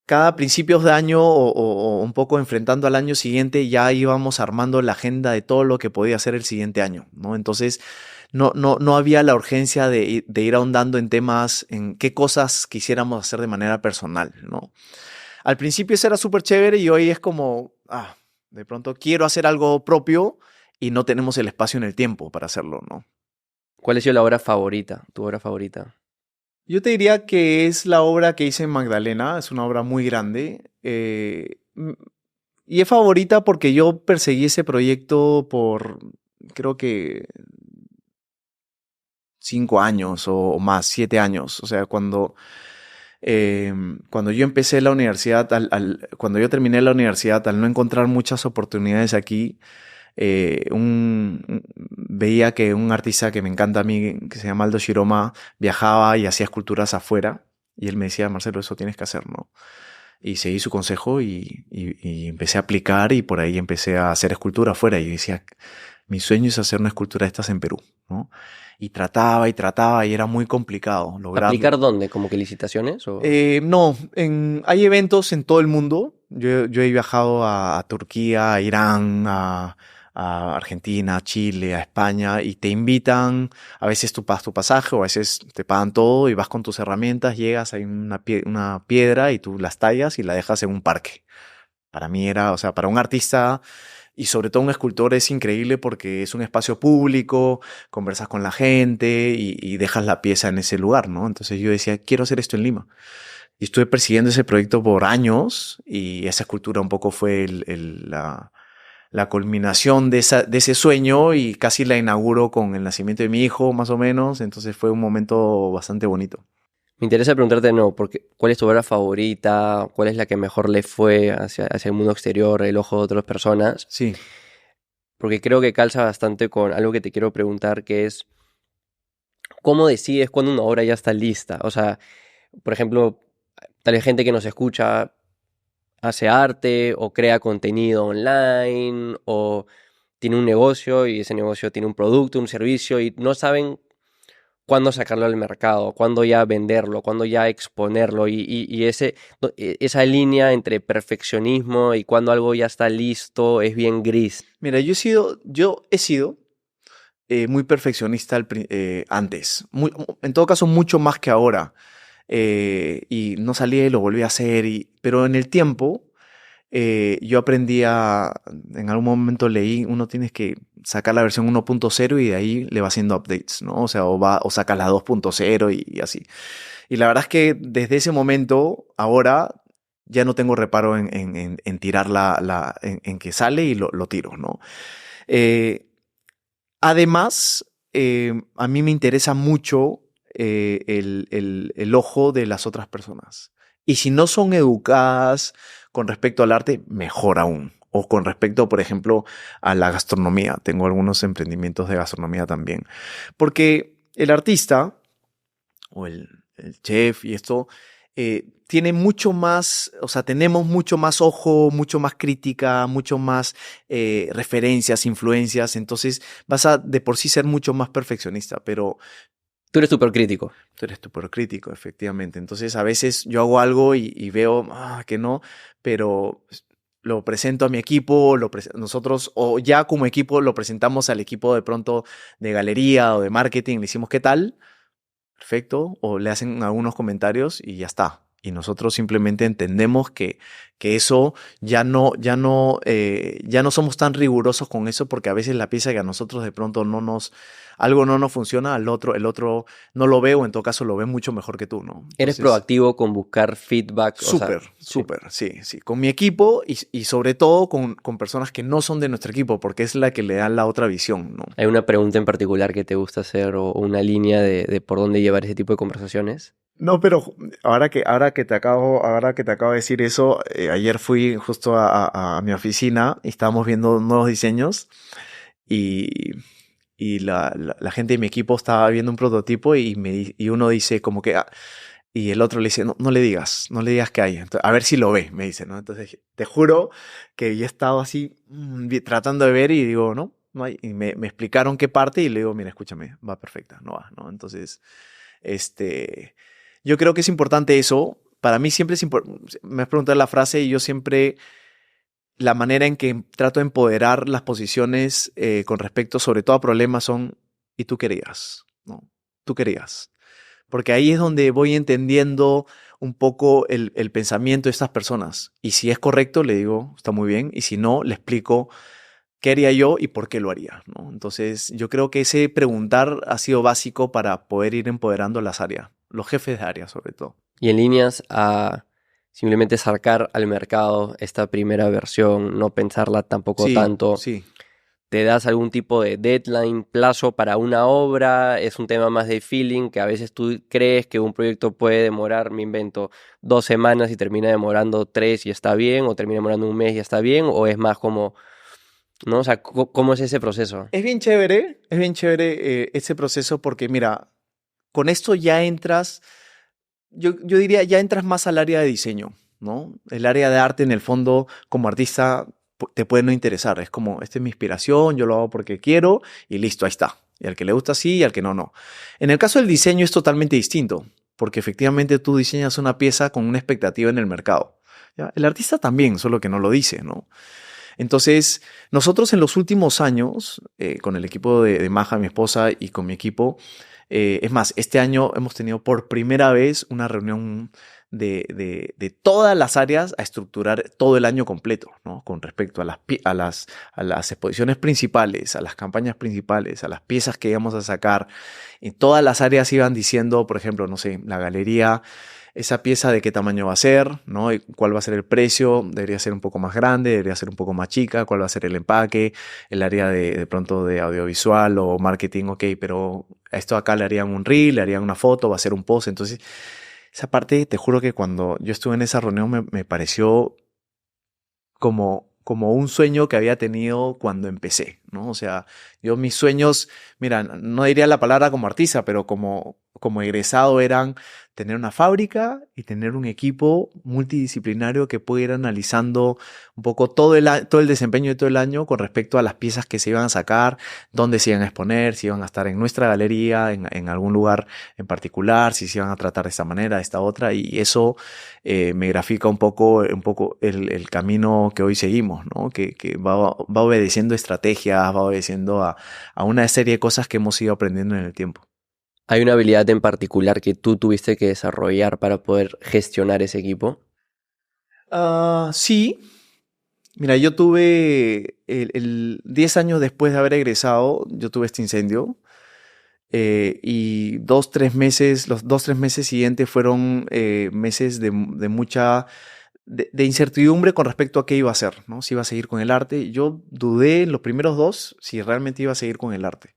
cada principios de año o un poco enfrentando al año siguiente, ya íbamos armando la agenda de todo lo que podía hacer el siguiente año, ¿no? Entonces, no había la urgencia de ir ahondando en temas, en qué cosas quisiéramos hacer de manera personal, ¿no? Al principio eso era súper chévere y hoy es como, de pronto quiero hacer algo propio y no tenemos el espacio en el tiempo para hacerlo, ¿no? ¿Cuál ha sido la obra favorita, tu obra favorita? Yo te diría que es la obra que hice en Magdalena, es una obra muy grande y es favorita porque yo perseguí ese proyecto por, creo que 5 años o más, 7 años, o sea, cuando yo empecé la universidad, cuando yo terminé la universidad, al no encontrar muchas oportunidades aquí, veía que un artista que me encanta a mí, que se llama Aldo Shiroma, viajaba y hacía esculturas afuera. Y él me decía, Marcelo, eso tienes que hacer, ¿no? Y seguí su consejo y empecé a aplicar y por ahí empecé a hacer escultura afuera. Y decía, mi sueño es hacer una escultura de estas en Perú, ¿no? Y trataba y era muy complicado lograrlo. ¿Aplicar dónde? ¿Como que licitaciones? ¿O? No, hay eventos en todo el mundo. Yo he viajado a Turquía, a Irán, a Argentina, a Chile, a España y te invitan, a veces tú pagas tu pasaje o a veces te pagan todo y vas con tus herramientas, llegas, hay una piedra y tú las tallas y la dejas en un parque. Para mí era, o sea, para un artista y sobre todo un escultor es increíble porque es un espacio público, conversas con la gente y dejas la pieza en ese lugar, ¿no? Entonces yo decía, quiero hacer esto en Lima. Y estuve persiguiendo ese proyecto por años y esa escultura un poco fue la culminación de ese sueño y casi la inauguro con el nacimiento de mi hijo, más o menos. Entonces fue un momento bastante bonito. Me interesa preguntarte, porque ¿cuál es tu obra favorita? ¿Cuál es la que mejor le fue hacia el mundo exterior, el ojo de otras personas? Sí. Porque creo que calza bastante con algo que te quiero preguntar, que es ¿cómo decides cuando una obra ya está lista? O sea, por ejemplo, tal vez gente que nos escucha hace arte o crea contenido online o tiene un negocio y ese negocio tiene un producto, un servicio y no saben cuándo sacarlo al mercado, cuándo ya venderlo, cuándo ya exponerlo y esa línea entre perfeccionismo y cuando algo ya está listo es bien gris. Mira, yo he sido muy perfeccionista antes. En todo caso, mucho más que ahora. Y no salía y lo volví a hacer. Pero en el tiempo, yo en algún momento leí, uno tienes que sacar la versión 1.0 y de ahí le va haciendo updates, ¿no? O sea, o sacas la 2.0 y así. Y la verdad es que desde ese momento, ahora ya no tengo reparo en tirar en que sale y lo tiro, ¿no? Además, a mí me interesa mucho el ojo de las otras personas. Y si no son educadas con respecto al arte, mejor aún. O con respecto, por ejemplo, a la gastronomía. Tengo algunos emprendimientos de gastronomía también. Porque el artista o el chef y esto tiene mucho más, o sea, tenemos mucho más ojo, mucho más crítica, mucho más referencias, influencias. Entonces vas a de por sí ser mucho más perfeccionista, pero Tú eres súper crítico. tú eres súper crítico, efectivamente. Entonces, a veces yo hago algo y veo que no, pero lo presento a mi equipo, nosotros, o ya como equipo, lo presentamos al equipo de pronto de galería o de marketing, le decimos, ¿qué tal? Perfecto, o le hacen algunos comentarios y ya está. Y nosotros simplemente entendemos que eso ya no somos tan rigurosos con eso porque a veces la pieza que a nosotros de pronto algo no nos funciona, el otro no lo ve o en todo caso lo ve mucho mejor que tú, ¿no? Eres proactivo con buscar feedback. Súper, sí. Con mi equipo y sobre todo con personas que no son de nuestro equipo porque es la que le dan la otra visión, ¿no? ¿Hay una pregunta en particular que te gusta hacer o una línea de por dónde llevar ese tipo de conversaciones? No, pero ahora que te acabo de decir eso, ayer fui justo a mi oficina y estábamos viendo nuevos diseños y la gente de mi equipo estaba viendo un prototipo y uno dice como que... y el otro le dice, no le digas qué hay. Entonces, a ver si lo ve, me dice, ¿no? Entonces, te juro que yo he estado así tratando de ver y digo, no hay. Y me explicaron qué parte y le digo, mira, escúchame, va perfecta, no va, ¿no? Entonces, yo creo que es importante eso. Para mí siempre es importante, me has preguntado la frase y yo siempre, la manera en que trato de empoderar las posiciones con respecto sobre todo a problemas son, ¿y tú querías? ¿No? Tú querías. Porque ahí es donde voy entendiendo un poco el pensamiento de estas personas. Y si es correcto, le digo, está muy bien. Y si no, le explico qué haría yo y por qué lo haría, ¿no? Entonces, yo creo que ese preguntar ha sido básico para poder ir empoderando las áreas, los jefes de área sobre todo. Y en líneas a simplemente sacar al mercado esta primera versión, no pensarla tampoco Sí, tanto. sí. ¿Te das algún tipo de deadline, plazo para una obra? ¿Es un tema más de feeling que a veces tú crees que un proyecto puede demorar, me invento, 2 semanas y termina demorando 3 y está bien? ¿O termina demorando un mes y está bien? ¿O es más como, no? O sea, ¿cómo es ese proceso? Es bien chévere ese proceso porque, mira, con esto ya entras, yo diría, ya entras más al área de diseño, ¿no? El área de arte, en el fondo, como artista, te puede no interesar. Es como, esta es mi inspiración, yo lo hago porque quiero y listo, ahí está. Y al que le gusta sí y al que no, no. En el caso del diseño es totalmente distinto, porque efectivamente tú diseñas una pieza con una expectativa en el mercado. ¿Ya? El artista también, solo que no lo dice, ¿no? Entonces, nosotros en los últimos años, con el equipo de Maja, mi esposa, y con mi equipo, es más, este año hemos tenido por primera vez una reunión de todas las áreas a estructurar todo el año completo, ¿no? Con respecto a las exposiciones principales, a las campañas principales, a las piezas que íbamos a sacar. Y todas las áreas iban diciendo, por ejemplo, no sé, la galería, esa pieza de qué tamaño va a ser, ¿no? Y cuál va a ser el precio, debería ser un poco más grande, debería ser un poco más chica, cuál va a ser el empaque, el área de pronto de audiovisual o marketing, ok, pero a esto acá le harían un reel, le harían una foto, va a ser un post, entonces esa parte, te juro que cuando yo estuve en esa reunión me pareció como un sueño que había tenido cuando empecé, ¿no? O sea, yo mis sueños, mira, no diría la palabra como artista, pero como egresado eran tener una fábrica y tener un equipo multidisciplinario que pueda ir analizando un poco todo el desempeño de todo el año con respecto a las piezas que se iban a sacar, dónde se iban a exponer, si iban a estar en nuestra galería, en algún lugar en particular, si se iban a tratar de esta manera, de esta otra, y eso me grafica un poco el camino que hoy seguimos, ¿no? Que va obedeciendo estrategias, va obedeciendo a una serie de cosas que hemos ido aprendiendo en el tiempo. ¿Hay una habilidad en particular que tú tuviste que desarrollar para poder gestionar ese equipo? Sí. Mira, yo tuve 10 años después de haber egresado, yo tuve este incendio. Y los 2, 3 meses siguientes fueron meses de mucha de incertidumbre con respecto a qué iba a hacer, ¿no? Si iba a seguir con el arte. Yo dudé en los primeros 2 si realmente iba a seguir con el arte.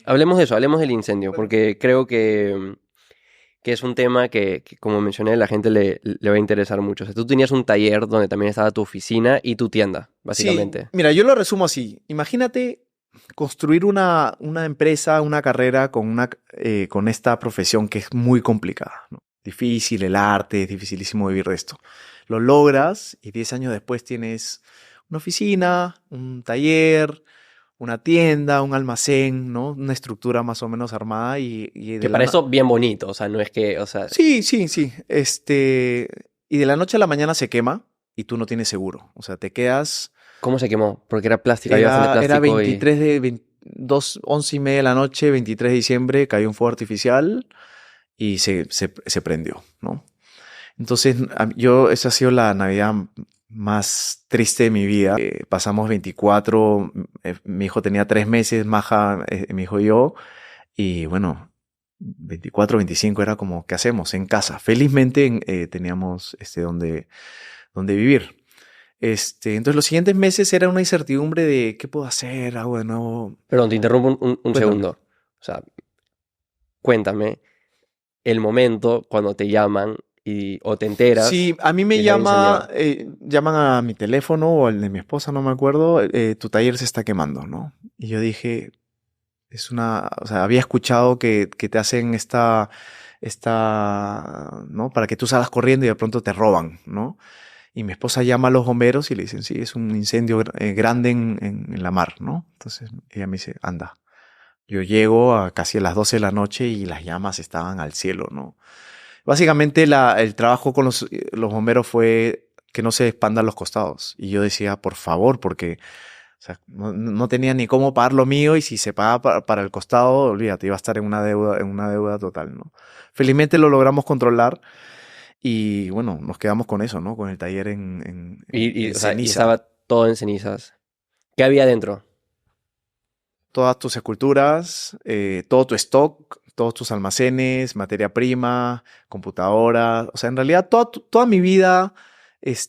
Hablemos de eso, hablemos del incendio, porque creo que es un tema que, como mencioné, la gente le va a interesar mucho. O sea, tú tenías un taller donde también estaba tu oficina y tu tienda, Sí, básicamente. mira, yo lo resumo así. Imagínate construir una empresa, una carrera con esta profesión que es muy complicada, ¿no? Difícil el arte, es dificilísimo vivir de esto. Lo logras y 10 años después tienes una oficina, un taller, una tienda, un almacén, ¿no? Una estructura más o menos armada y Que para eso bien bonito, o sea, no es que, o sea, Sí, sí, sí. Y de la noche a la mañana se quema y tú no tienes seguro. O sea, te quedas... ¿cómo se quemó? Porque era plástico, había bastante Era plástico y... 23 de 11:30 de la noche, 23 de diciembre, cayó un fuego artificial y se prendió, ¿no? Entonces, esa ha sido la Navidad más triste de mi vida. Pasamos 24, mi hijo tenía 3 meses, Maja, mi hijo y yo, y bueno, 24, 25 era como, ¿qué hacemos? En casa. Felizmente teníamos donde vivir. Entonces los siguientes meses era una incertidumbre de ¿qué puedo hacer? Hago de nuevo. Perdón, te interrumpo un Cuéntame. segundo. O sea, cuéntame el momento cuando te llaman o te enteras Sí, a mí me que se había incendiado. llaman a mi teléfono o al de mi esposa, no me acuerdo, tu taller se está quemando, ¿no? Y yo dije, O sea, había escuchado que te hacen ¿no? Para que tú salgas corriendo y de pronto te roban, ¿no? Y mi esposa llama a los bomberos y le dicen, sí, es un incendio grande en la mar, ¿no? Entonces ella me dice, anda. Yo llego a casi a las 12 de la noche y las llamas estaban al cielo, ¿no? Básicamente el trabajo con los bomberos fue que no se expandan los costados. Y yo decía, por favor, porque o sea, no tenía ni cómo pagar lo mío y si se pagaba para el costado, olvídate, iba a estar en una deuda total, ¿no? Felizmente lo logramos controlar y bueno, nos quedamos con eso, ¿no? Con el taller en O sea, y ceniza. estaba todo en cenizas. ¿Qué había dentro? Todas tus esculturas, todo tu stock, todos tus almacenes, materia prima, computadora, o sea, en realidad toda mi vida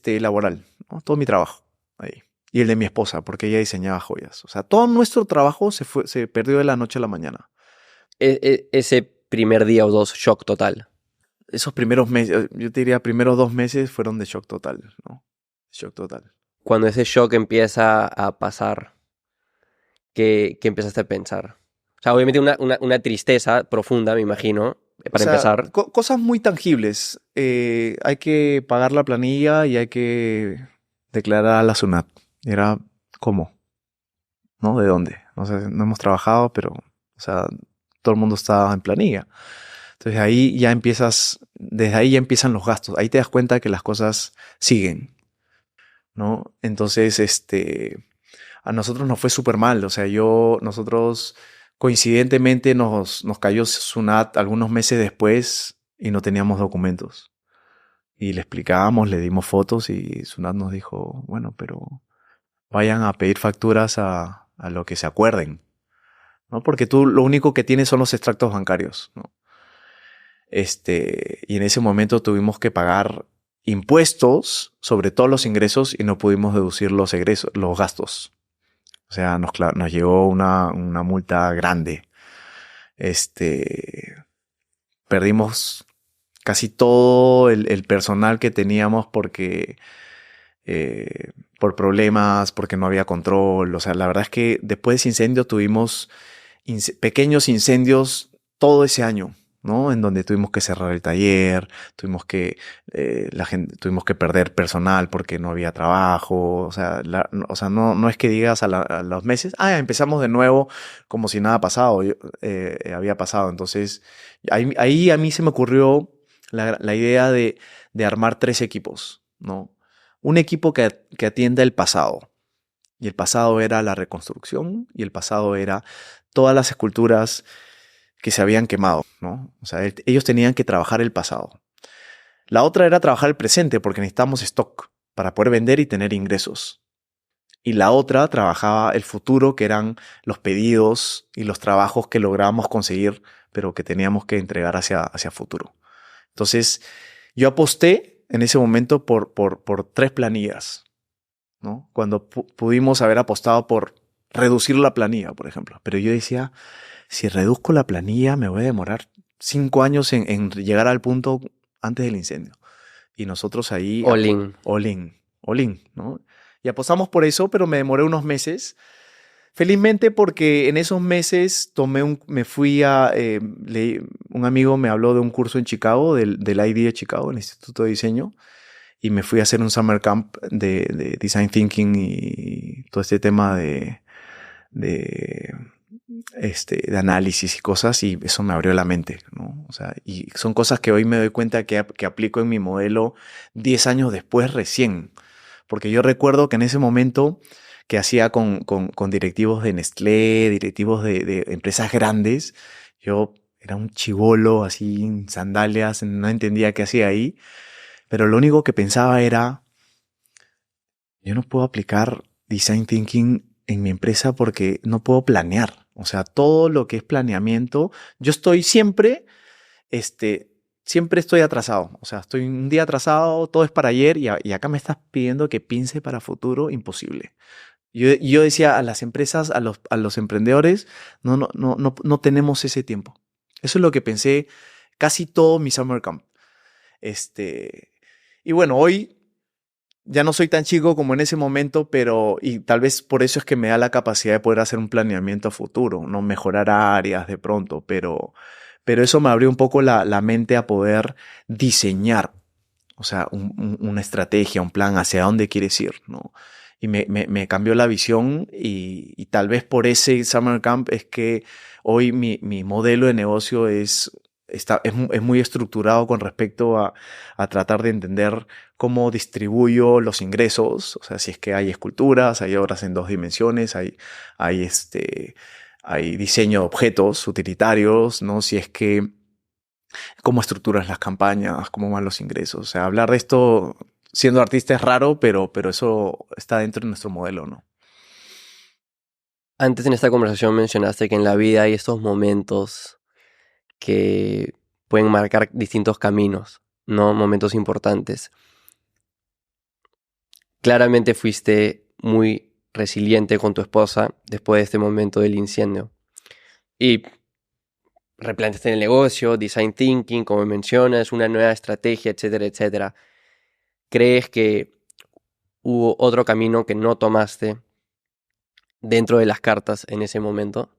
laboral, ¿no? Todo mi trabajo ahí. Y el de mi esposa, porque ella diseñaba joyas. O sea, todo nuestro trabajo se perdió de la noche a la mañana. Ese primer día o dos, shock total. Esos primeros meses, yo te diría, primeros 2 meses fueron de shock total, ¿no? Shock total. Cuando ese shock empieza a pasar, ¿qué empezaste a pensar? O sea, obviamente una tristeza profunda, me imagino, O para sea, empezar. cosas muy tangibles. Hay que pagar la planilla y hay que declarar a la SUNAT. Era, ¿cómo? ¿No? ¿De dónde? No sé, no hemos trabajado, pero, o sea, todo el mundo está en planilla. Entonces desde ahí ya empiezan los gastos. Ahí te das cuenta que las cosas siguen, ¿no? Entonces, a nosotros nos fue súper mal. O sea, nosotros coincidentemente nos cayó SUNAT algunos meses después y no teníamos documentos. Y le explicábamos, le dimos fotos y SUNAT nos dijo, bueno, pero vayan a pedir facturas a lo que se acuerden, ¿no? Porque tú lo único que tienes son los extractos bancarios, ¿no? Y en ese momento tuvimos que pagar impuestos sobre todos los ingresos y no pudimos deducir los gastos. O sea, nos llegó una multa grande. Perdimos casi todo el personal que teníamos por problemas, porque no había control. O sea, la verdad es que después de ese incendio tuvimos pequeños incendios todo ese año, ¿no? En donde tuvimos que cerrar el taller, tuvimos que perder personal porque no había trabajo. O sea, no es que digas a los meses, empezamos de nuevo como si nada había pasado. Entonces, ahí a mí se me ocurrió la idea de armar 3 equipos, ¿no? Un equipo que atienda el pasado. Y el pasado era la reconstrucción y el pasado era todas las esculturas que se habían quemado, ¿no? O sea, ellos tenían que trabajar el pasado. La otra era trabajar el presente porque necesitamos stock para poder vender y tener ingresos. Y la otra trabajaba el futuro, que eran los pedidos y los trabajos que lográbamos conseguir, pero que teníamos que entregar hacia futuro. Entonces, yo aposté en ese momento por 3 planillas, ¿no? Cuando pudimos haber apostado por reducir la planilla, por ejemplo. Pero yo decía, si reduzco la planilla, me voy a demorar 5 años en llegar al punto antes del incendio. Y nosotros ahí, All in. all in, ¿no? Y apostamos por eso, pero me demoré unos meses. Felizmente porque en esos meses un amigo me habló de un curso en Chicago, del ID de Chicago, el Instituto de Diseño, y me fui a hacer un summer camp de design thinking y todo este tema de análisis y cosas, y eso me abrió la mente, ¿no? O sea, y son cosas que hoy me doy cuenta que aplico en mi modelo 10 años después recién, porque yo recuerdo que en ese momento que hacía con directivos de Nestlé, directivos de empresas grandes, yo era un chibolo así en sandalias, no entendía qué hacía ahí, pero lo único que pensaba era, yo no puedo aplicar design thinking en mi empresa porque no puedo planear. O sea, todo lo que es planeamiento, yo estoy siempre estoy atrasado. O sea, estoy un día atrasado, todo es para ayer y acá me estás pidiendo que piense para futuro, imposible. Yo decía a las empresas, a los emprendedores, no tenemos ese tiempo. Eso es lo que pensé casi todo mi summer camp. Y bueno, hoy ya no soy tan chico como en ese momento, pero y tal vez por eso es que me da la capacidad de poder hacer un planeamiento a futuro, no mejorar áreas de pronto, pero eso me abrió un poco la mente a poder diseñar, o sea, una estrategia, un plan hacia dónde quieres ir, ¿no? Y me cambió la visión y tal vez por ese Summer Camp es que hoy mi modelo de negocio es muy estructurado con respecto a tratar de entender cómo distribuyo los ingresos, o sea, si es que hay esculturas, hay obras en 2 dimensiones, hay, hay diseño de objetos utilitarios, ¿no? Si es que cómo estructuras las campañas, cómo van los ingresos. O sea, hablar de esto siendo artista es raro, pero eso está dentro de nuestro modelo, ¿no? Antes en esta conversación mencionaste que en la vida hay estos momentos que pueden marcar distintos caminos, ¿no? Momentos importantes. Claramente fuiste muy resiliente con tu esposa después de este momento del incendio. Y replanteaste el negocio, design thinking, como mencionas, una nueva estrategia, etcétera, etcétera. ¿Crees que hubo otro camino que no tomaste dentro de las cartas en ese momento?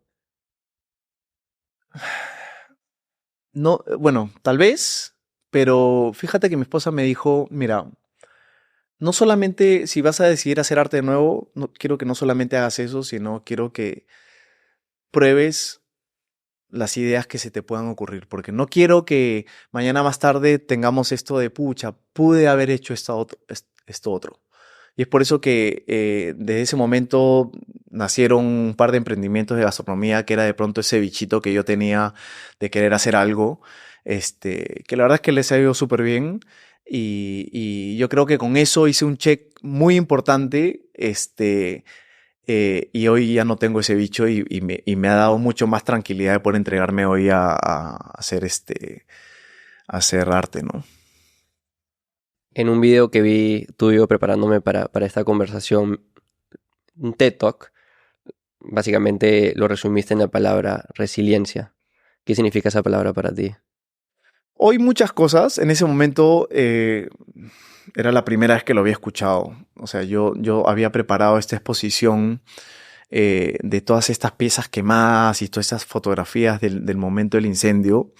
No, bueno, tal vez, pero fíjate que mi esposa me dijo, mira, no solamente si vas a decidir hacer arte de nuevo, no, quiero que no solamente hagas eso, sino quiero que pruebes las ideas que se te puedan ocurrir, porque no quiero que mañana más tarde tengamos esto de, pucha, pude haber hecho esto otro. Y es por eso que desde ese momento nacieron un par de emprendimientos de gastronomía, que era de pronto ese bichito que yo tenía de querer hacer algo, que la verdad es que les ha ido súper bien. Y yo creo que con eso hice un check muy importante, y hoy ya no tengo ese bicho y me ha dado mucho más tranquilidad de poder entregarme hoy a hacer a hacer arte, ¿no? En un video que vi tuyo preparándome para esta conversación, un TED Talk, básicamente lo resumiste en la palabra resiliencia. ¿Qué significa esa palabra para ti? Hoy muchas cosas, en ese momento era la primera vez que lo había escuchado. O sea, yo había preparado esta exposición de todas estas piezas quemadas y todas estas fotografías del momento del incendio.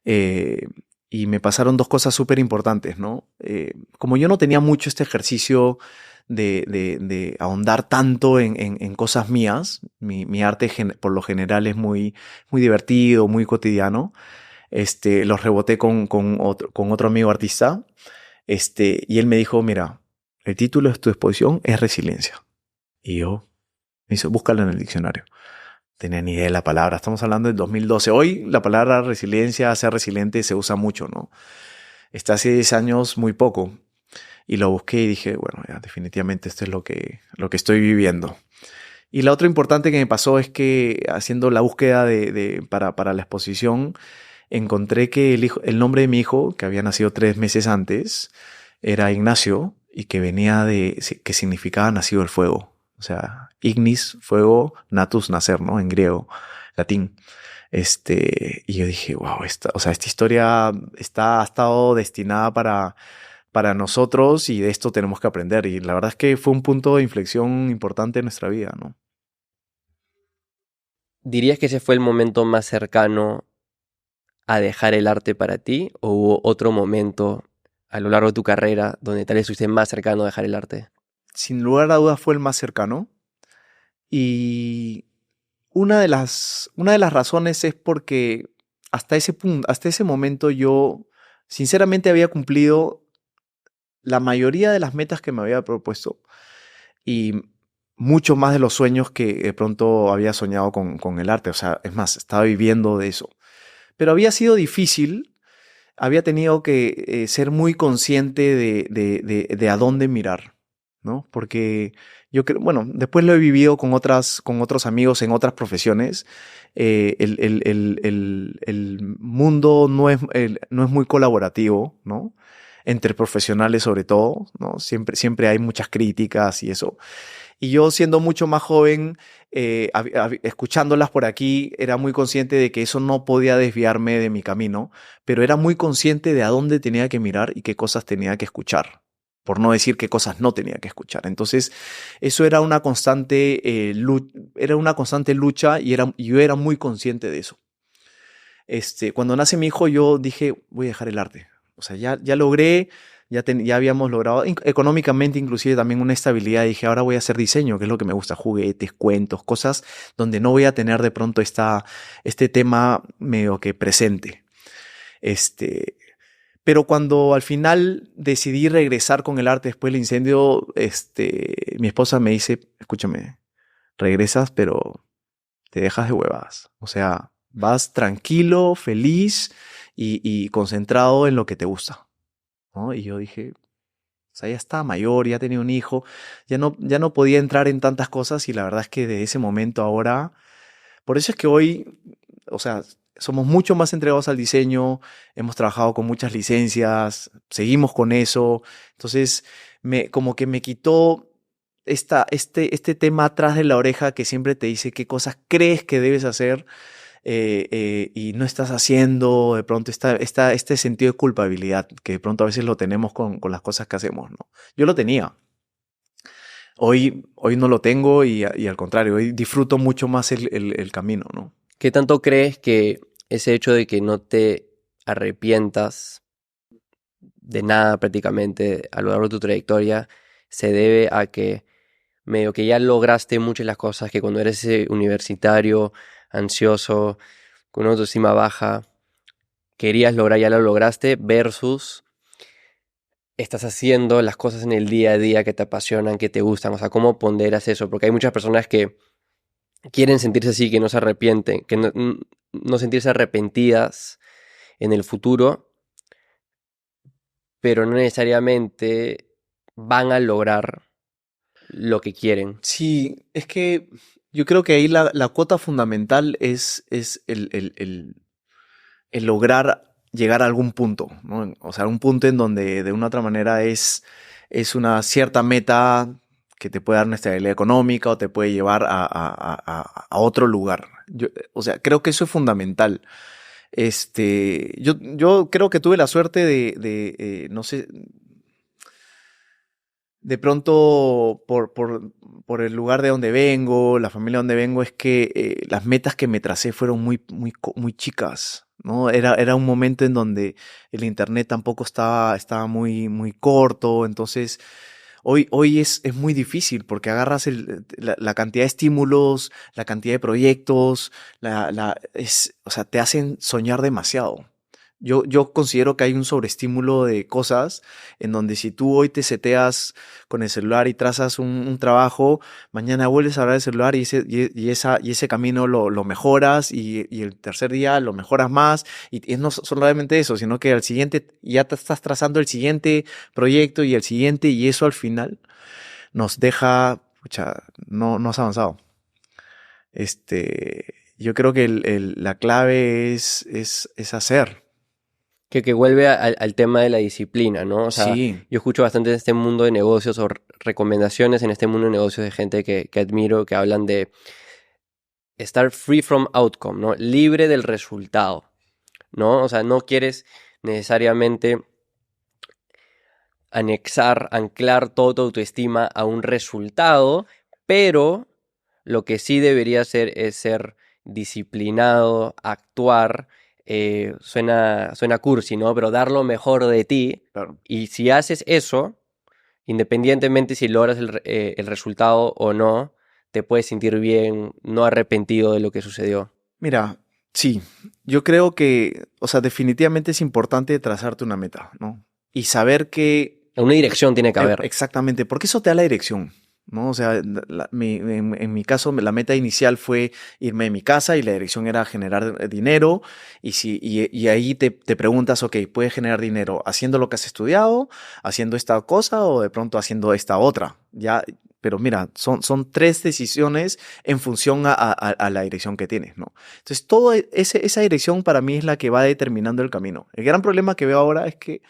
eh, y me pasaron dos cosas súper importantes, ¿no? Como yo no tenía mucho este ejercicio de ahondar tanto en cosas mías, mi arte por lo general es muy divertido, muy cotidiano. Los reboté con otro amigo artista, y él me dijo, mira, el título de tu exposición es Resiliencia. Y yo, me dice, búscalo en el diccionario. Tenía ni idea de la palabra, estamos hablando del 2012. Hoy la palabra resiliencia, ser resiliente, se usa mucho, ¿no? Está hace 10 años muy poco. Y lo busqué y dije, bueno, ya, definitivamente esto es lo que estoy viviendo. Y la otra importante que me pasó es que haciendo la búsqueda para la exposición, encontré que el nombre de mi hijo, que había nacido 3 meses antes, era Ignacio y que que significaba nacido del fuego. O sea, ignis, fuego, natus, nacer, ¿no? En griego, latín. Y yo dije, wow, esta historia ha estado destinada para nosotros y de esto tenemos que aprender. Y la verdad es que fue un punto de inflexión importante en nuestra vida, ¿no? ¿Dirías que ese fue el momento más cercano a dejar el arte para ti? ¿O hubo otro momento a lo largo de tu carrera donde tal vez estuviste más cercano a dejar el arte? Sin lugar a dudas fue el más cercano. Y una de las razones es porque hasta ese punto, hasta ese momento yo sinceramente había cumplido la mayoría de las metas que me había propuesto y mucho más de los sueños que de pronto había soñado con el arte. O sea, es más, estaba viviendo de eso. Pero había sido difícil, había tenido que ser muy consciente de a dónde mirar, ¿no? Porque yo creo, bueno, después lo he vivido con otros amigos en otras profesiones. El mundo no es muy colaborativo, ¿no? Entre profesionales sobre todo, ¿no? Siempre hay muchas críticas y eso. Y yo siendo mucho más joven, escuchándolas por aquí, era muy consciente de que eso no podía desviarme de mi camino, pero era muy consciente de a dónde tenía que mirar y qué cosas tenía que escuchar. por no decir qué cosas no tenía que escuchar. Entonces, eso era una constante, lucha y yo era muy consciente de eso. Cuando nace mi hijo, yo dije, voy a dejar el arte. O sea, ya logré, ya habíamos logrado económicamente inclusive también una estabilidad. Dije, ahora voy a hacer diseño, que es lo que me gusta, juguetes, cuentos, cosas donde no voy a tener de pronto este tema medio que presente. Pero cuando al final decidí regresar con el arte después del incendio, mi esposa me dice, escúchame, regresas, pero te dejas de huevadas. O sea, vas tranquilo, feliz y concentrado en lo que te gusta, ¿no? Y yo dije, o sea, ya estaba mayor, ya tenía un hijo, ya no podía entrar en tantas cosas y la verdad es que de ese momento ahora, por eso es que hoy, o sea, somos mucho más entregados al diseño, hemos trabajado con muchas licencias, seguimos con eso, entonces como que me quitó este tema atrás de la oreja que siempre te dice qué cosas crees que debes hacer y no estás haciendo, de pronto este sentido de culpabilidad que de pronto a veces lo tenemos con las cosas que hacemos, ¿no? Yo lo tenía. Hoy no lo tengo y al contrario, hoy disfruto mucho más el camino, ¿no? ¿Qué tanto crees que ese hecho de que no te arrepientas de nada prácticamente a lo largo de tu trayectoria se debe a que medio que ya lograste muchas de las cosas que cuando eres universitario, ansioso, con una autoestima baja, querías lograr, ya lo lograste, versus estás haciendo las cosas en el día a día que te apasionan, que te gustan? O sea, ¿cómo ponderas eso? Porque hay muchas personas que quieren sentirse así, que no se arrepienten, que no sentirse arrepentidas en el futuro, pero no necesariamente van a lograr lo que quieren. Sí, es que yo creo que ahí la cuota fundamental es el lograr llegar a algún punto, ¿no? O sea, un punto en donde de una u otra manera es una cierta meta que te puede dar una estabilidad económica o te puede llevar a otro lugar. O sea, creo que eso es fundamental. Yo creo que tuve la suerte no sé, de pronto por el lugar de donde vengo, la familia de donde vengo, es que las metas que me tracé fueron muy chicas, ¿no? Era un momento en donde el internet tampoco estaba muy corto, entonces hoy es muy difícil porque agarras la cantidad de estímulos, la cantidad de proyectos, o sea, te hacen soñar demasiado. Yo considero que hay un sobreestímulo de cosas en donde si tú hoy te seteas con el celular y trazas un trabajo, mañana vuelves a hablar del celular y ese camino lo mejoras y el tercer día lo mejoras más y no solamente eso, sino que al siguiente ya te estás trazando el siguiente proyecto y el siguiente y eso al final nos deja, pucha, no has avanzado. Yo creo que la clave es hacer. Que vuelve al tema de la disciplina, ¿no? O sea, Sí. yo escucho bastante en este mundo de negocios o recomendaciones en este mundo de negocios de gente que admiro, que hablan de estar free from outcome, ¿no? Libre del resultado, ¿no? O sea, no quieres necesariamente anclar toda tu autoestima a un resultado, pero lo que sí debería hacer es ser disciplinado, actuar. Suena cursi, ¿no? Pero dar lo mejor de ti. Claro. Y si haces eso, independientemente si logras el resultado o no, te puedes sentir bien, no arrepentido de lo que sucedió. Mira, sí, yo creo que, o sea, definitivamente es importante trazarte una meta, ¿no? Y saber que Una dirección tiene que haber. exactamente, porque eso te da la dirección, ¿no? O sea, en mi caso, la meta inicial fue irme de mi casa y la dirección era generar dinero. Y ahí te preguntas, ok, ¿puedes generar dinero haciendo lo que has estudiado, haciendo esta cosa o de pronto haciendo esta otra? Ya, pero mira, son tres decisiones en función a la dirección que tienes, ¿no? Entonces, esa dirección para mí es la que va determinando el camino. El gran problema que veo ahora es que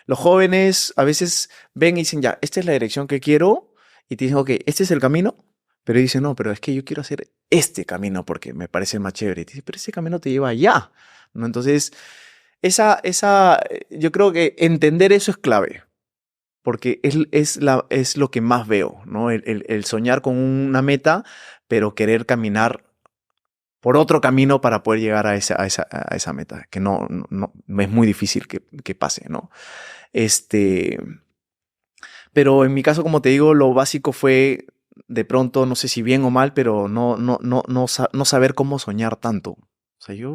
los jóvenes a veces ven y dicen, ya, esta es la dirección que quiero, y te dicen, ok, este es el camino, pero dicen, no, pero es que yo quiero hacer este camino porque me parece más chévere. Y te dicen, pero ese camino te lleva allá, ¿no? Entonces, yo creo que entender eso es clave, porque es lo que más veo, ¿no? El soñar con una meta, pero querer caminar por otro camino para poder llegar a esa meta, que no es muy difícil que pase, ¿no? Pero en mi caso, como te digo, lo básico fue de pronto, no sé si bien o mal, pero no saber cómo soñar tanto. O sea, yo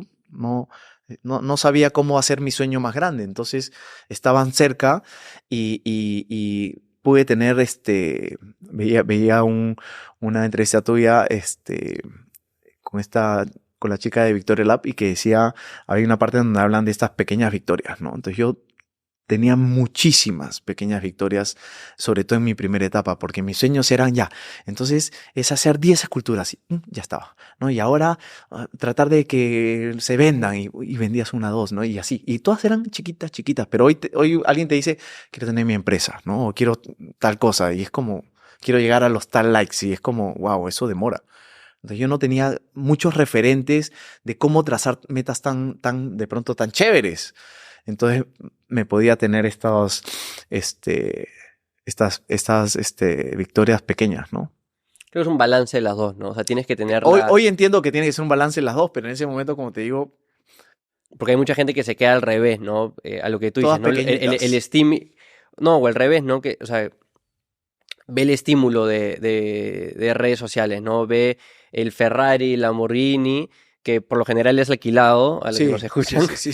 no sabía cómo hacer mi sueño más grande. Entonces estaban cerca y pude tener, veía una entrevista tuya, con la chica de Victoria Lab y que decía, había una parte donde hablan de estas pequeñas victorias, ¿no? Entonces yo tenía muchísimas pequeñas victorias, sobre todo en mi primera etapa, porque mis sueños eran ya. Entonces es hacer 10 esculturas y ya estaba, ¿no? Y ahora tratar de que se vendan y vendías una, dos, ¿no? Y así. Y todas eran chiquitas, chiquitas. Pero hoy alguien te dice, quiero tener mi empresa, ¿no? O quiero tal cosa. Y es como, quiero llegar a los tal likes. Y es como, wow, eso demora. Entonces yo no tenía muchos referentes de cómo trazar metas de pronto tan chéveres. Entonces me podía tener estas victorias pequeñas, ¿no? Creo que es un balance de las dos, ¿no? O sea, tienes que tener Hoy entiendo que tiene que ser un balance en las dos, pero en ese momento, como te digo... Porque hay mucha gente que se queda al revés, ¿no? A lo que tú dices, Todas ¿no? El estímulo... No, o al revés, ¿no? Que, o sea, ve el estímulo de redes sociales, ¿no? Ve el Ferrari, Lamborghini, que por lo general es alquilado a los que nos escuchan. Sí.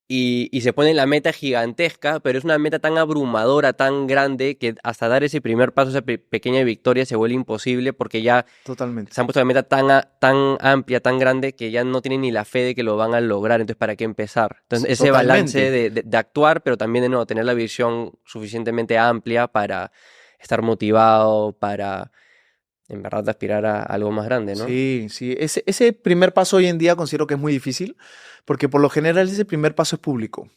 Y se pone la meta gigantesca, pero es una meta tan abrumadora, tan grande, que hasta dar ese primer paso, esa pequeña victoria, se vuelve imposible porque ya Totalmente. se han puesto la meta tan amplia, tan grande, que ya no tienen ni la fe de que lo van a lograr. Entonces, ¿para qué empezar? Entonces, ese balance de actuar, pero también de no tener la visión suficientemente amplia para estar motivado, para en verdad aspirar a algo más grande, ¿no? Sí. Ese primer paso hoy en día considero que es muy difícil, porque por lo general ese primer paso es público.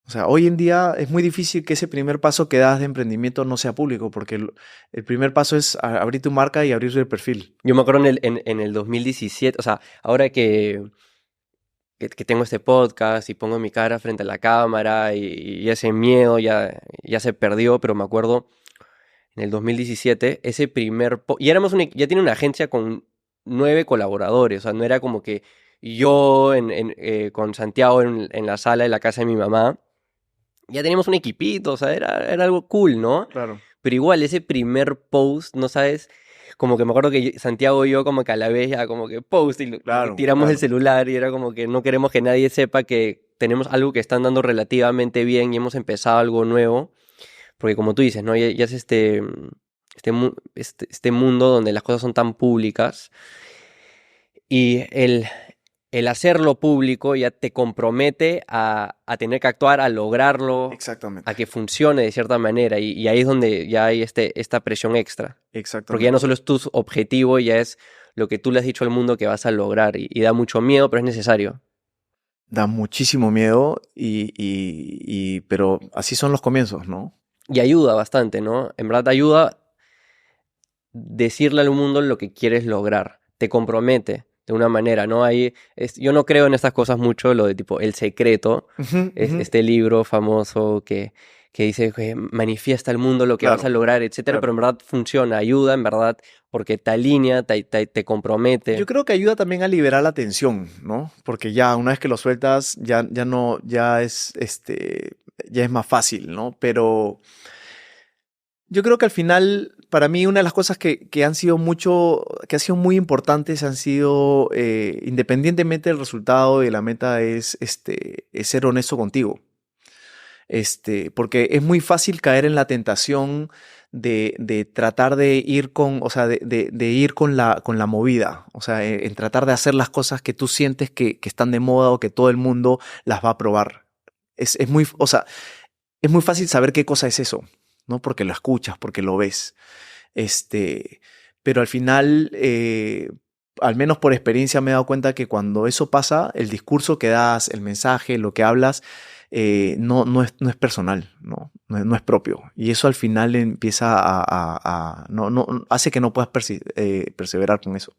O sea, hoy en día es muy difícil que ese primer paso que das de emprendimiento no sea público, porque el primer paso es abrir tu marca y abrir el perfil. Yo me acuerdo en el 2017, o sea, ahora que tengo este podcast y pongo mi cara frente a la cámara y ese miedo ya se perdió, pero me acuerdo en el 2017, ese primer... ya tiene una agencia con 9 colaboradores, o sea, no era como que yo con Santiago en la sala de la casa de mi mamá, ya teníamos un equipito, o sea, era algo cool, ¿no? Claro. Pero igual, ese primer post, ¿no sabes? Como que me acuerdo que Santiago y yo como que a la vez ya como que post y tiramos el celular y era como que no queremos que nadie sepa que tenemos algo que está andando relativamente bien y hemos empezado algo nuevo. Porque como tú dices, ¿no? Ya es este mundo donde las cosas son tan públicas y el hacerlo público ya te compromete a tener que actuar, a lograrlo, Exactamente. a que funcione de cierta manera y ahí es donde ya hay esta presión extra. Exactamente. Porque ya no solo es tu objetivo, ya es lo que tú le has dicho al mundo que vas a lograr y da mucho miedo, pero es necesario. Da muchísimo miedo, pero así son los comienzos, ¿no? Y ayuda bastante, ¿no? En verdad ayuda decirle al mundo lo que quieres lograr. Te compromete de una manera, ¿no? Yo no creo en estas cosas mucho, lo de tipo El Secreto, este libro famoso que dice que manifiesta al mundo lo que vas a lograr, etcétera, pero en verdad funciona, ayuda, en verdad, porque te alinea, te compromete. Yo creo que ayuda también a liberar la tensión, ¿no? Porque ya una vez que lo sueltas, ya es más fácil, ¿no? Pero yo creo que al final, para mí, una de las cosas que han sido muy importantes han sido, independientemente del resultado de la meta, es ser honesto contigo. Porque es muy fácil caer en la tentación de tratar de ir de ir con la movida. O sea, en tratar de hacer las cosas que tú sientes que están de moda o que todo el mundo las va a probar. Es muy fácil saber qué cosa es eso, ¿no? Porque lo escuchas, porque lo ves. Pero al final, al menos por experiencia me he dado cuenta que cuando eso pasa, el discurso que das, el mensaje, lo que hablas, no es personal, no es propio. Y eso al final empieza hace que no puedas perseverar con eso.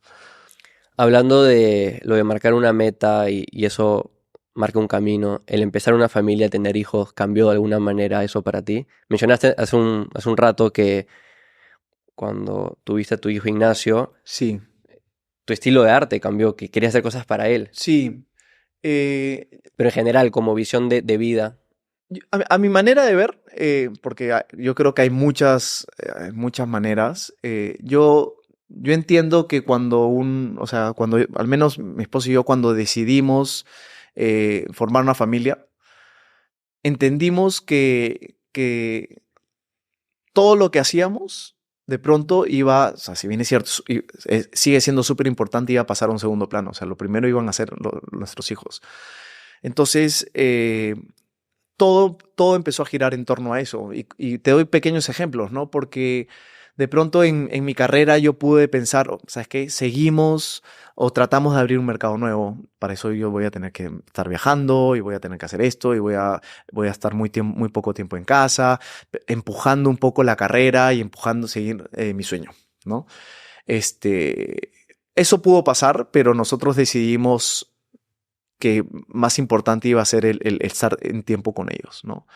Hablando de lo de marcar una meta y eso marca un camino. El empezar una familia, tener hijos, ¿cambió de alguna manera eso para ti? Mencionaste hace un rato que cuando tuviste a tu hijo Ignacio, Sí, tu estilo de arte cambió, que querías hacer cosas para él. sí. Eh, Pero en general, como visión de vida, a mi manera de ver, porque yo creo que hay muchas maneras, yo entiendo que o sea, cuando al menos mi esposo y yo cuando decidimos formar una familia, entendimos que todo lo que hacíamos de pronto iba, o sea, si bien es cierto, sigue siendo súper importante, iba a pasar a un segundo plano. O sea, lo primero iban a ser nuestros hijos. Entonces, todo empezó a girar en torno a eso. Y te doy pequeños ejemplos, ¿no? Porque de pronto en mi carrera yo pude pensar, ¿sabes qué? Seguimos o tratamos de abrir un mercado nuevo. Para eso yo voy a tener que estar viajando y voy a tener que hacer esto y voy a estar muy poco tiempo en casa, empujando un poco la carrera y empujando a seguir mi sueño, ¿no? Este, eso pudo pasar, pero nosotros decidimos que más importante iba a ser el estar en tiempo con ellos, ¿no?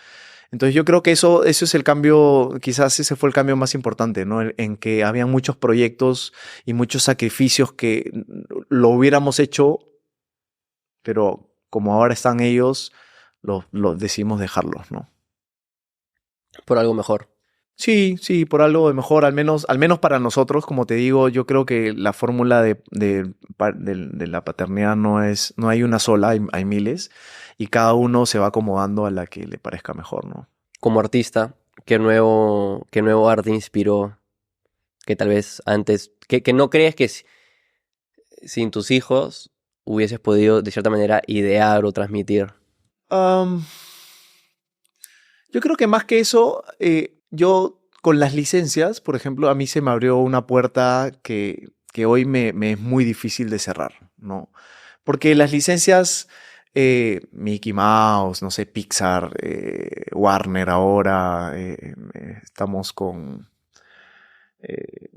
Entonces yo creo que eso es el cambio, quizás ese fue el cambio más importante, ¿no? En que había muchos proyectos y muchos sacrificios que lo hubiéramos hecho, pero como ahora están ellos, lo decidimos dejarlos, ¿no? por algo mejor. Sí, sí, por algo de mejor, al menos para nosotros, como te digo, yo creo que la fórmula de la paternidad no hay una sola, hay miles, y cada uno se va acomodando a la que le parezca mejor, ¿no? Como artista, ¿qué nuevo arte inspiró que tal vez antes, que no crees que sin tus hijos hubieses podido de cierta manera idear o transmitir? Am, yo creo que más que eso, yo con las licencias, por ejemplo, a mí se me abrió una puerta que hoy me es muy difícil de cerrar, ¿no? Porque las licencias, Mickey Mouse, no sé, Pixar, Warner ahora, estamos eh,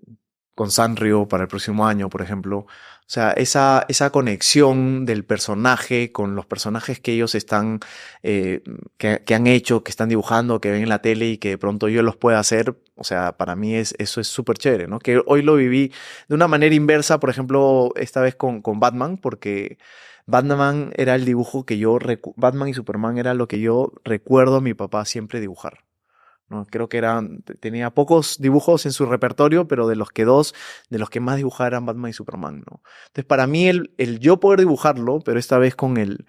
con Sanrio para el próximo año, por ejemplo. O sea, esa conexión del personaje con los personajes que ellos están, que han hecho, que están dibujando, que ven en la tele y que de pronto yo los pueda hacer, o sea, para mí eso es súper chévere, ¿no? Que hoy lo viví de una manera inversa, por ejemplo, esta vez con Batman, porque Batman era el dibujo que Batman y Superman era lo que yo recuerdo a mi papá siempre dibujar. ¿No? Creo que tenía pocos dibujos en su repertorio, pero de los que más dibujaba eran Batman y Superman, ¿no? Entonces, para mí, el yo poder dibujarlo, pero esta vez con el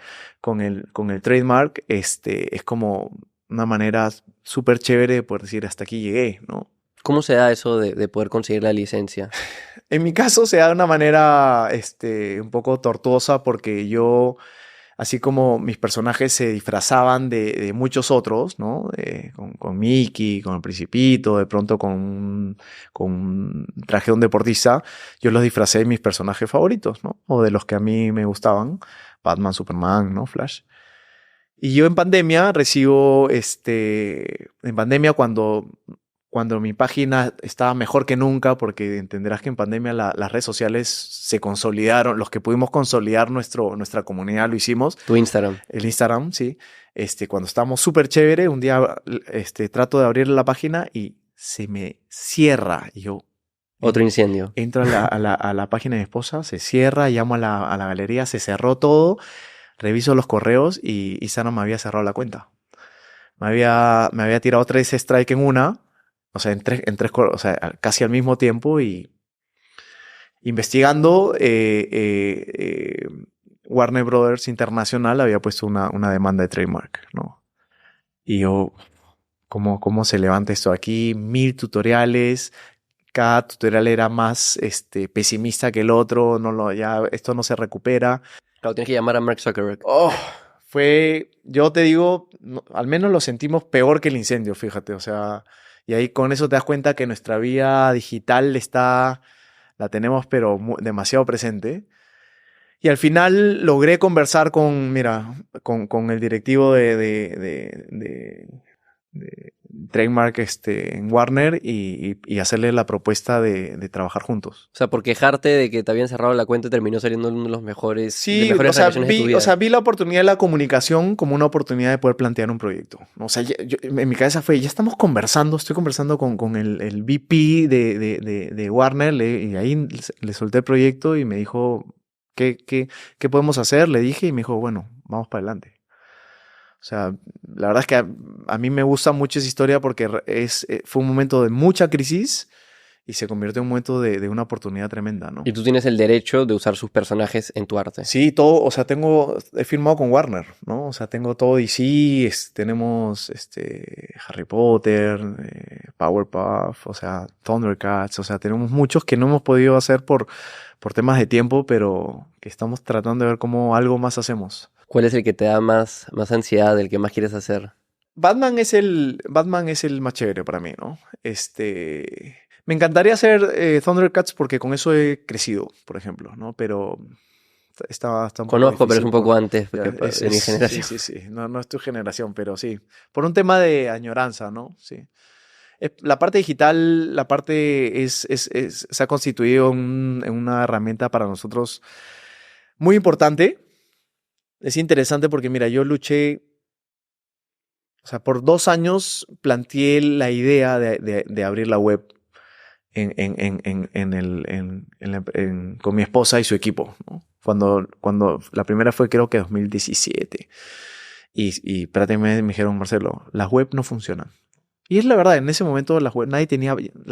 trademark, es como una manera súper chévere de poder decir hasta aquí llegué, ¿no? ¿Cómo se da eso de poder conseguir la licencia? En mi caso se da de una manera, un poco tortuosa porque yo, así como mis personajes se disfrazaban de muchos otros, ¿no? Con Mickey, con el Principito, de pronto con un traje de un deportista, yo los disfracé de mis personajes favoritos, ¿no? O de los que a mí me gustaban, Batman, Superman, ¿no? Flash. Y yo en pandemia cuando mi página estaba mejor que nunca, porque entenderás que en pandemia las redes sociales se consolidaron, los que pudimos consolidar nuestra comunidad lo hicimos. Tu Instagram. El Instagram, sí. Cuando estábamos súper chévere, un día trato de abrir la página y se me cierra. Y yo Otro incendio. entro a la página de mi esposa, se cierra, llamo a la galería, se cerró todo, reviso los correos y Instagram me había cerrado la cuenta. Me había tirado 3 strike en una, o sea, o sea, casi al mismo tiempo y investigando, Warner Brothers International había puesto una demanda de trademark, ¿no? Y yo, ¿cómo se levanta esto aquí? 1000 tutoriales, cada tutorial era más pesimista que el otro, ya esto no se recupera. Claro, tienes que llamar a Mark Zuckerberg. Oh, yo te digo, al menos lo sentimos peor que el incendio, fíjate, o sea, y ahí con eso te das cuenta que nuestra vida digital la tenemos pero demasiado presente. Y al final logré conversar con el directivo de trademark en Warner y hacerle la propuesta de trabajar juntos. O sea, por quejarte de que te habían cerrado la cuenta terminó saliendo uno de los mejores, de Sí, mejores relaciones de tu vida. vi la oportunidad de la comunicación como una oportunidad de poder plantear un proyecto. O sea, en mi cabeza fue, ya estamos conversando, estoy conversando con el VP de Warner y ahí le solté el proyecto y me dijo, ¿qué podemos hacer? Le dije y me dijo, bueno, vamos para adelante. O sea, la verdad es que a mí me gusta mucho esa historia porque fue un momento de mucha crisis y se convirtió en un momento de una oportunidad tremenda, ¿no? Y tú tienes el derecho de usar sus personajes en tu arte. Sí, todo, o sea, he firmado con Warner, ¿no? O sea, tengo todo DC, tenemos Harry Potter, Powerpuff, o sea, Thundercats, o sea, tenemos muchos que no hemos podido hacer por temas de tiempo, pero que estamos tratando de ver cómo algo más hacemos. ¿Cuál es el que te da más ansiedad, el que más quieres hacer? Batman es el más chévere para mí, ¿no? Me encantaría hacer Thundercats porque con eso he crecido, por ejemplo, ¿no? Pero está un poco Conozco, pero es difícil un poco antes de mi generación. Sí. No es tu generación, pero sí. Por un tema de añoranza, ¿no? Sí. La parte digital, se ha constituido en una herramienta para nosotros muy importante. Es interesante porque, mira, yo luché, o sea, por 2 años planteé la idea de abrir la web con mi esposa y su equipo, ¿no? Cuando la primera fue creo que 2017 y prácticamente me dijeron, Marcelo, las web no funcionan. Y es la verdad, en ese momento las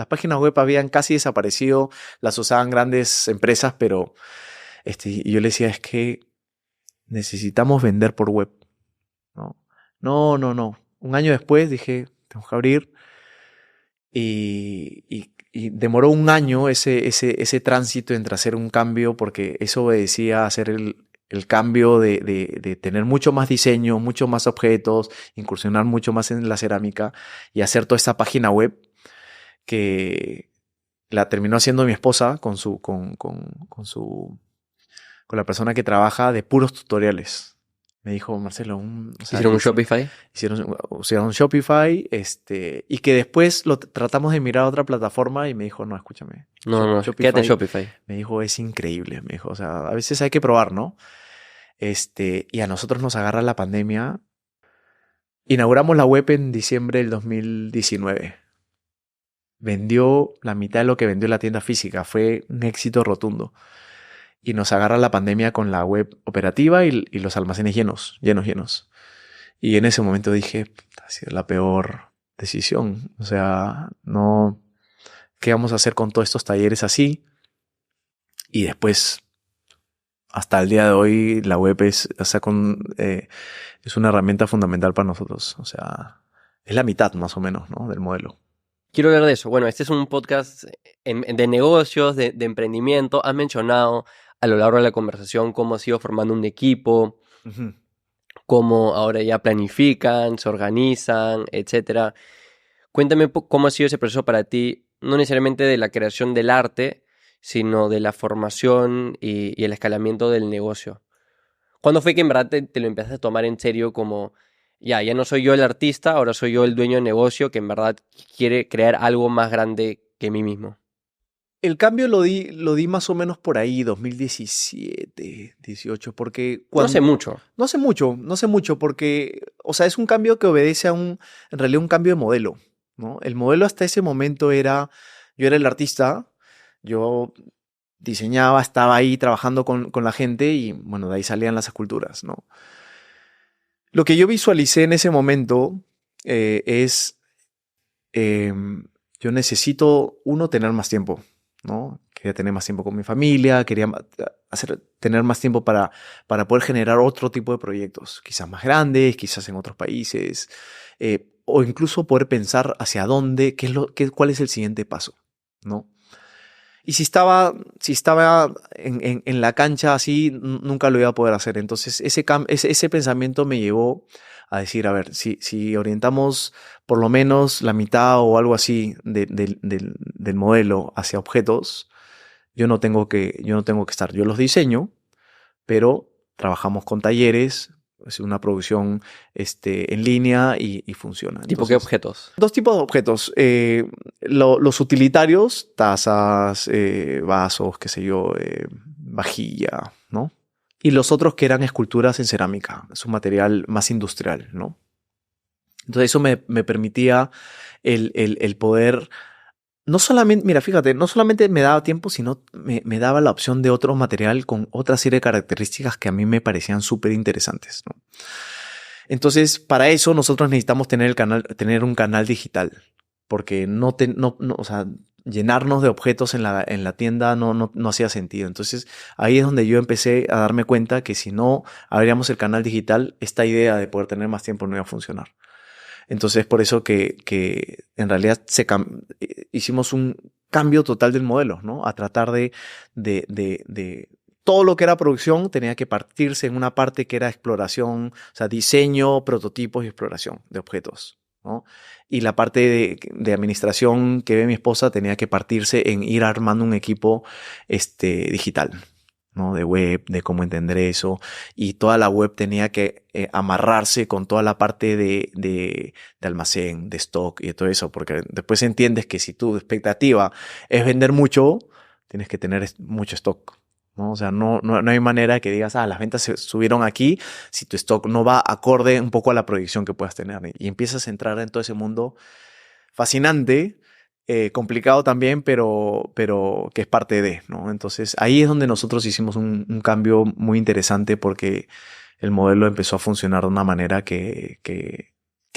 páginas web habían casi desaparecido, las usaban grandes empresas, pero y yo le decía, es que necesitamos vender por web, ¿no? No. Un año después dije, tenemos que abrir y demoró un año ese tránsito entre hacer un cambio, porque eso obedecía a hacer el cambio de tener mucho más diseño, mucho más objetos, incursionar mucho más en la cerámica y hacer toda esta página web que la terminó haciendo mi esposa con la persona que trabaja de puros tutoriales. Me dijo, Marcelo, ¿Hicieron un Shopify? Hicieron un Shopify, y que después lo tratamos de mirar a otra plataforma y me dijo, no, escúchame. No, quédate en Shopify. Me dijo, es increíble. Me dijo, o sea, a veces hay que probar, ¿no? Y a nosotros nos agarra la pandemia. Inauguramos la web en diciembre del 2019. Vendió la mitad de lo que vendió la tienda física. Fue un éxito rotundo. Y nos agarra la pandemia con la web operativa y los almacenes llenos. Y en ese momento dije, ha sido la peor decisión. O sea, no, ¿qué vamos a hacer con todos estos talleres así? Y después, hasta el día de hoy, la web es una herramienta fundamental para nosotros. O sea, es la mitad más o menos, ¿no? Del modelo. Quiero hablar de eso. Bueno, este es un podcast de negocios, de emprendimiento. Has mencionado a lo largo de la conversación cómo has ido formando un equipo, Uh-huh. cómo ahora ya planifican, se organizan, etc. Cuéntame cómo ha sido ese proceso para ti, no necesariamente de la creación del arte, sino de la formación y el escalamiento del negocio. ¿Cuándo fue que en verdad te lo empezaste a tomar en serio como, ya no soy yo el artista, ahora soy yo el dueño del negocio que en verdad quiere crear algo más grande que mí mismo? El cambio lo di más o menos por ahí, 2017, 18, porque... No hace mucho. No hace mucho, porque, o sea, es un cambio que obedece en realidad un cambio de modelo, ¿no? El modelo hasta ese momento yo era el artista, yo diseñaba, estaba ahí trabajando con la gente y, bueno, de ahí salían las esculturas, ¿no? Lo que yo visualicé en ese momento yo necesito, tener más tiempo, ¿no? Quería tener más tiempo con mi familia, quería tener más tiempo para poder generar otro tipo de proyectos, quizás más grandes, quizás en otros países, o incluso poder pensar hacia dónde, cuál es el siguiente paso, ¿no? Y si estaba en la cancha así, nunca lo iba a poder hacer. Entonces ese pensamiento me llevó a decir, a ver, si orientamos por lo menos la mitad o algo así del modelo hacia objetos, yo no tengo que estar. Yo los diseño, pero trabajamos con talleres, Es una producción en línea y funciona. ¿Tipo qué objetos? Dos tipos de objetos. Los utilitarios, tazas, vasos, qué sé yo, vajilla, ¿no? Y los otros que eran esculturas en cerámica. Es un material más industrial, ¿no? Entonces eso me permitía el poder... No solamente, mira, fíjate, no solamente me daba tiempo, sino me daba la opción de otro material con otra serie de características que a mí me parecían súper interesantes, ¿no? Entonces, para eso nosotros necesitamos tener un canal digital, porque o sea, llenarnos de objetos en la tienda no hacía sentido. Entonces, ahí es donde yo empecé a darme cuenta que si no abríamos el canal digital, esta idea de poder tener más tiempo no iba a funcionar. Entonces, por eso que en realidad hicimos un cambio total del modelo, ¿no? A tratar de todo lo que era producción tenía que partirse en una parte que era exploración, o sea, diseño, prototipos y exploración de objetos, ¿no? Y la parte de administración que ve mi esposa tenía que partirse en ir armando un equipo digital, ¿no? De web, de cómo entender eso. Y toda la web tenía que amarrarse con toda la parte de almacén, de stock y de todo eso, porque después entiendes que si tu expectativa es vender mucho, tienes que tener mucho stock, ¿no? O sea, no hay manera que digas, las ventas se subieron aquí si tu stock no va acorde un poco a la proyección que puedas tener. Y empiezas a entrar en todo ese mundo fascinante, complicado también, pero que es parte de, ¿no? Entonces, ahí es donde nosotros hicimos un cambio muy interesante porque el modelo empezó a funcionar de una manera que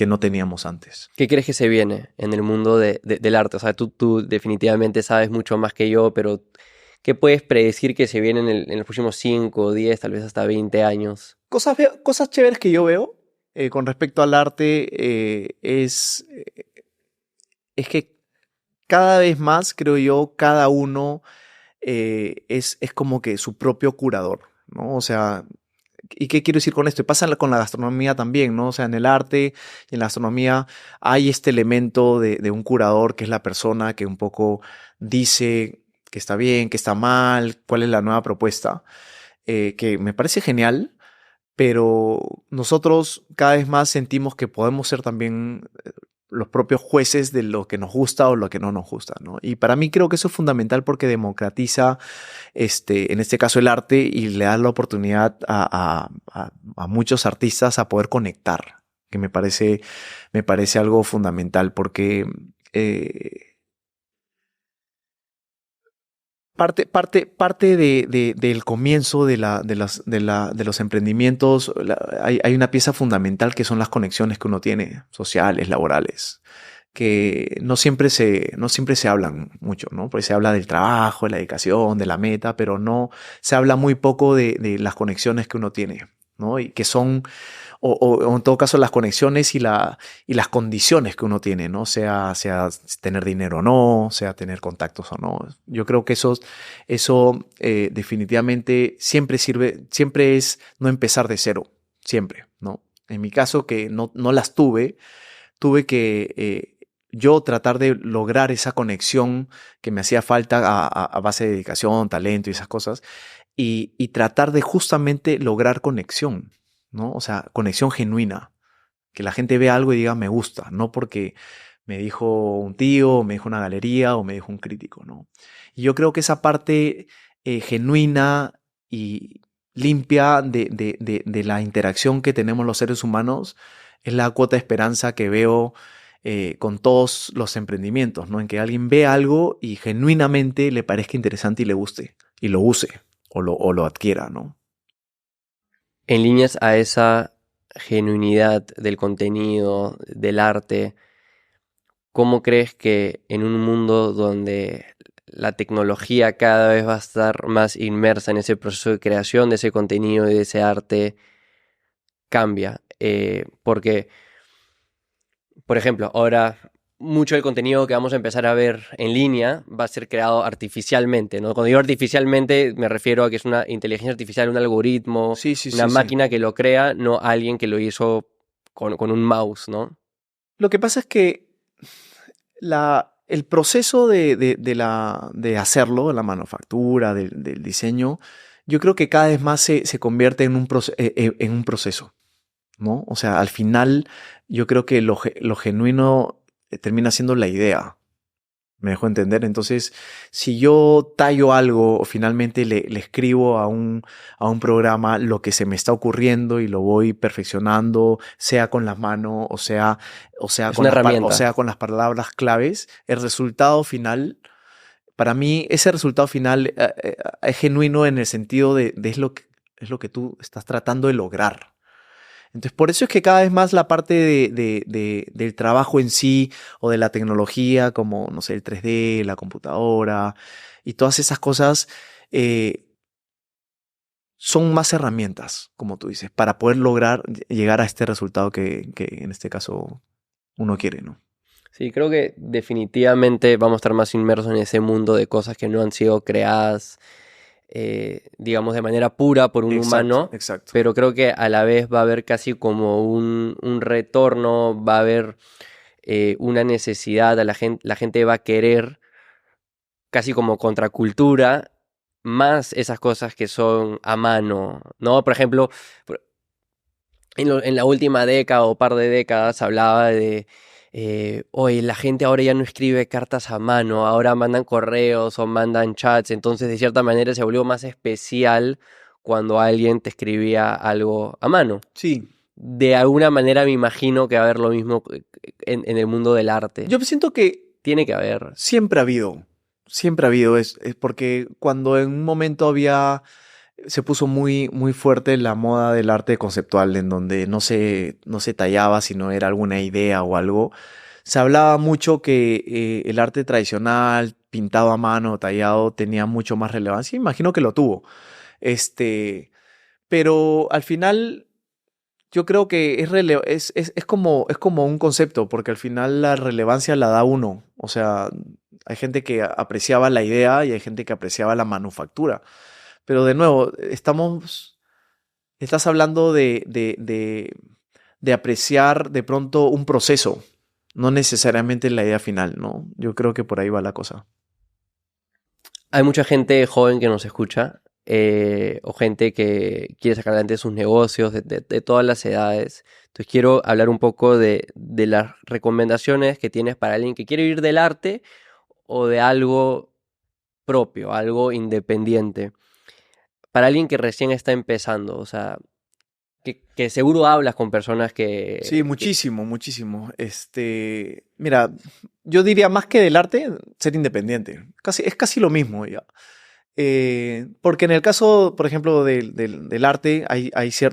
no teníamos antes. ¿Qué crees que se viene en el mundo del arte? O sea, tú definitivamente sabes mucho más que yo, pero ¿qué puedes predecir que se viene en los próximos 5, 10, tal vez hasta 20 años? Cosas chéveres que yo veo con respecto al arte es que cada vez más, creo yo, cada uno es como que su propio curador, ¿no? O sea, ¿y qué quiero decir con esto? Y pasa con la gastronomía también, ¿no? O sea, en el arte y en la gastronomía hay este elemento de un curador que es la persona que un poco dice que está bien, que está mal, cuál es la nueva propuesta, que me parece genial, pero nosotros cada vez más sentimos que podemos ser también los propios jueces de lo que nos gusta o lo que no nos gusta, ¿no? Y para mí creo que eso es fundamental porque democratiza, en este caso, el arte y le da la oportunidad a muchos artistas a poder conectar, que me parece algo fundamental porque parte del comienzo de los emprendimientos, hay una pieza fundamental que son las conexiones que uno tiene, sociales, laborales, que no siempre se hablan mucho, ¿no? Porque se habla del trabajo, de la dedicación, de la meta, pero no se habla muy poco de las conexiones que uno tiene, ¿no? Y que son, o en todo caso, las conexiones y las condiciones que uno tiene, ¿no? Sea tener dinero o no, sea tener contactos o no. Yo creo que eso definitivamente siempre sirve, siempre es no empezar de cero, siempre, ¿no? En mi caso, que no las tuve que yo tratar de lograr esa conexión que me hacía falta a base de dedicación, talento y esas cosas, y tratar de justamente lograr conexión, ¿no? O sea, conexión genuina, que la gente vea algo y diga me gusta, no porque me dijo un tío, o me dijo una galería o me dijo un crítico, ¿no? Y yo creo que esa parte genuina y limpia de la interacción que tenemos los seres humanos es la cuota de esperanza que veo con todos los emprendimientos, ¿no? En que alguien ve algo y genuinamente le parezca interesante y le guste, y lo use o lo adquiera, ¿no? En líneas a esa genuinidad del contenido, del arte, ¿cómo crees que en un mundo donde la tecnología cada vez va a estar más inmersa en ese proceso de creación de ese contenido y de ese arte, cambia? Porque, por ejemplo, ahora mucho del contenido que vamos a empezar a ver en línea va a ser creado artificialmente, ¿no? Cuando digo artificialmente me refiero a que es una inteligencia artificial, un algoritmo, una máquina que lo crea, no alguien que lo hizo con un mouse, ¿no? Lo que pasa es que el proceso de hacerlo, la manufactura, del diseño, yo creo que cada vez más se convierte en un proceso. ¿no? O sea, al final yo creo que lo genuino termina siendo la idea. ¿Me dejó entender? Entonces, si yo tallo algo o finalmente le escribo a un programa lo que se me está ocurriendo y lo voy perfeccionando, sea con las manos Es una o herramienta. sea con las palabras claves, el resultado final, para mí, ese resultado final es genuino en el sentido de es lo que tú estás tratando de lograr. Entonces, por eso es que cada vez más la parte del trabajo en sí o de la tecnología, como, no sé, el 3D, la computadora y todas esas cosas, eh, son más herramientas, como tú dices, para poder lograr llegar a este resultado que en este caso uno quiere, ¿no? Sí, creo que definitivamente vamos a estar más inmersos en ese mundo de cosas que no han sido creadas, digamos, de manera pura por un Exacto, humano, exacto. pero creo que a la vez va a haber casi como un retorno, va a haber una necesidad, la gente va a querer casi como contracultura más esas cosas que son a mano, ¿no? Por ejemplo, en la última década o par de décadas hablaba de, oye, la gente ahora ya no escribe cartas a mano, ahora mandan correos o mandan chats, entonces de cierta manera se volvió más especial cuando alguien te escribía algo a mano. Sí, De alguna manera me imagino que va a haber lo mismo en el mundo del arte. yo siento que Tiene que haber. siempre ha habido, es porque cuando en un momento se puso muy, muy fuerte la moda del arte conceptual, en donde no se tallaba, sino era alguna idea o algo. Se hablaba mucho que el arte tradicional, pintado a mano, tallado, tenía mucho más relevancia. Imagino que lo tuvo. Este, pero al final yo creo que es como un concepto, porque al final la relevancia la da uno. O sea, hay gente que apreciaba la idea y hay gente que apreciaba la manufactura. Pero de nuevo, estás hablando de apreciar de pronto un proceso, no necesariamente la idea final, ¿no? Yo creo que por ahí va la cosa. Hay mucha gente joven que nos escucha, o gente que quiere sacar adelante sus negocios de todas las edades. Entonces quiero hablar un poco de las recomendaciones que tienes para alguien que quiere vivir del arte o de algo propio, algo independiente. Para alguien que recién está empezando, o sea, que seguro hablas con personas Sí, muchísimo, muchísimo. Mira, yo diría más que del arte, ser independiente. Es casi lo mismo ya. Porque en el caso, por ejemplo, del arte,